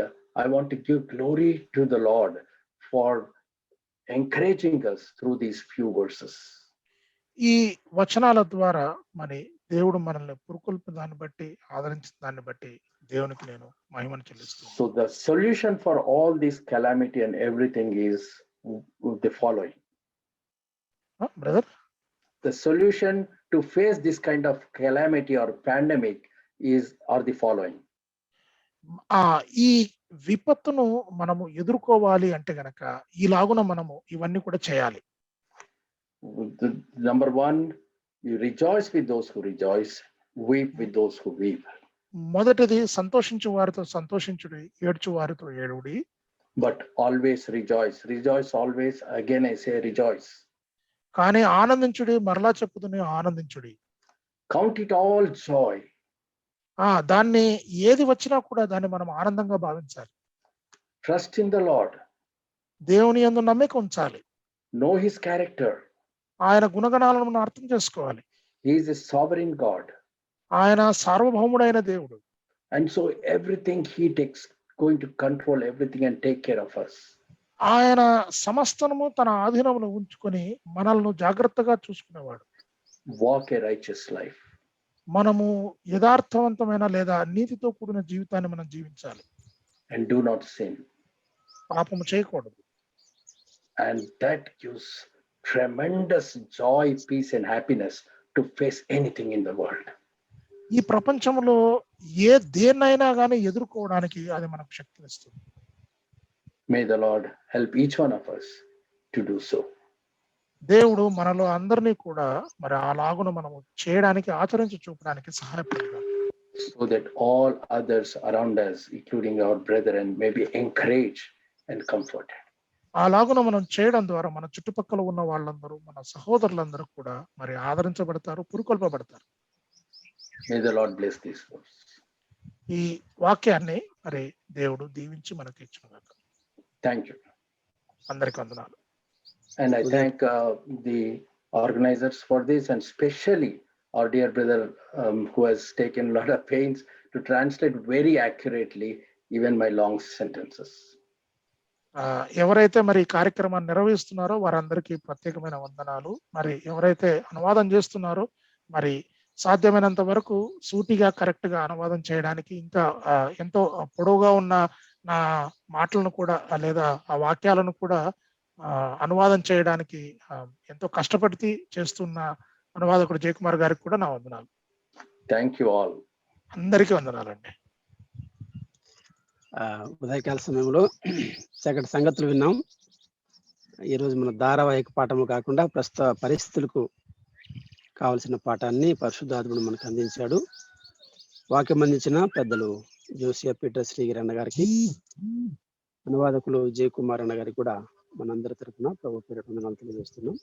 I want to give glory to the Lord for encouraging us through these few verses. ఈ వచనాల ద్వారా మరి దేవుడు మనల్ని పురుకొల్పిన దాన్ని బట్టి, ఆదరించిన దాన్ని బట్టి దేవునికి నేను మహిమను చెల్లిస్తున్నాను. So the solution for all this calamity and everything is the following. Brother, The solution to face this kind of calamity or pandemic are the following. ఈ విపత్తును మనము ఎదుర్కోవాలి అంటే గనక ఈలాగున మనము ఇవన్నీ కూడా చేయాలి. Number one, you rejoice with those who rejoice, weep with those who weep. మొదటిది, సంతోషించు వారితో సంతోషించుడి, ఏడ్చు వారితో ఏడుడి. But always rejoice. Rejoice always. Again I say rejoice. కానీ ఆనందించుడి, మరలా చెప్పుదుని ఆనందించుడి. Count it all joy. దాన్ని ఏది వచ్చినా కూడా దాన్ని మనం ఆనందంగా భావించాలి. Trust in the Lord. దేవుని యందు నమ్మిక ఉంచాలి. Know his character. ఆయన గుణగణాలను మనం అర్థం చేసుకోవాలి. He is a sovereign God. ఆయన సార్వభౌముడైన దేవుడు. And so everything he takes going to control everything and take care of us. ఆయన సమస్తము తన ఆధీనంలో ఉంచుకొని మనల్ని జాగ్రత్తగా చూసుకునేవాడు. Walk a righteous life. మనము యథార్థవంతమైన లేదా నీతితో కూడిన జీవితాన్ని మనం జీవించాలి. And do not sin. పాపము చేయకూడదు. And that gives tremendous joy, peace and happiness to face anything in the world. ఈ ప్రపంచంలో దేన్నైనా కానీ ఎదుర్కోవడానికి అది మనకు శక్తినిస్తుంది. May the Lord help each one of us to do so. దేవుడు మనలో అందరినీ కూడా మరి అలాగున మనము చేయడానికి, ఆచరించి చూపడానికి సహాయపడతాడు. So that all others around us, including our brethren, may be encouraged and comforted. అలాగున మనం చేయడం ద్వారా మన చుట్టుపక్కల ఉన్న వాళ్ళందరూ, మన సహోదరులందరూ కూడా మరి ఆదరించబడతారు, పురుకొల్పబడతారు. May the Lord bless these words. ఈ వాక్యాన్ని మరి దేవుడు దీవించి మనకి ఇచ్చుగాక. Thank you. అందరికీ వందనాలు. And I thank the organizers for this, and especially our dear brother who has taken a lot of pains to translate very accurately even my long sentences. ఎవరైతే మరి ఈ కార్యక్రమాన్ని నిర్వహిస్తున్నారో వారందరికీ ప్రత్యేకమైన వందనాలు. మరి ఎవరైతే అనువాదం చేస్తున్నారో మరి సాధ్యమైనంత వరకు సూటిగా కరెక్ట్ గా అనువాదం చేయడానికి, ఇంకా ఎంతో పొడవుగా ఉన్న నా మాటలను కూడా లేదా ఆ వాక్యాలను కూడా అనువాదం చేయడానికి ఎంతో కష్టపడి చేస్తున్న అనువాదకుడు జయకుమార్ గారికి కూడా నా వందనాలు. Thank you all. అందరికీ వందనాలండి. ఉదయకాల సమయంలో చక్కటి సంగతులు విన్నాం. ఈరోజు మన ధారావాహిక పాఠము కాకుండా ప్రస్తుత పరిస్థితులకు కావలసిన పాఠాన్ని పరిశుద్ధాత్ముడు మనకు అందించాడు. వాక్యం అందించిన పెద్దలు జోసియా పీటర్ శ్రీగిరి అన్న గారికి, అనువాదకులు జయకుమార్ అన్న గారికి కూడా మనందరి తరఫున ప్రభు పేరిట వందనాలు తెలియజేస్తున్నాం.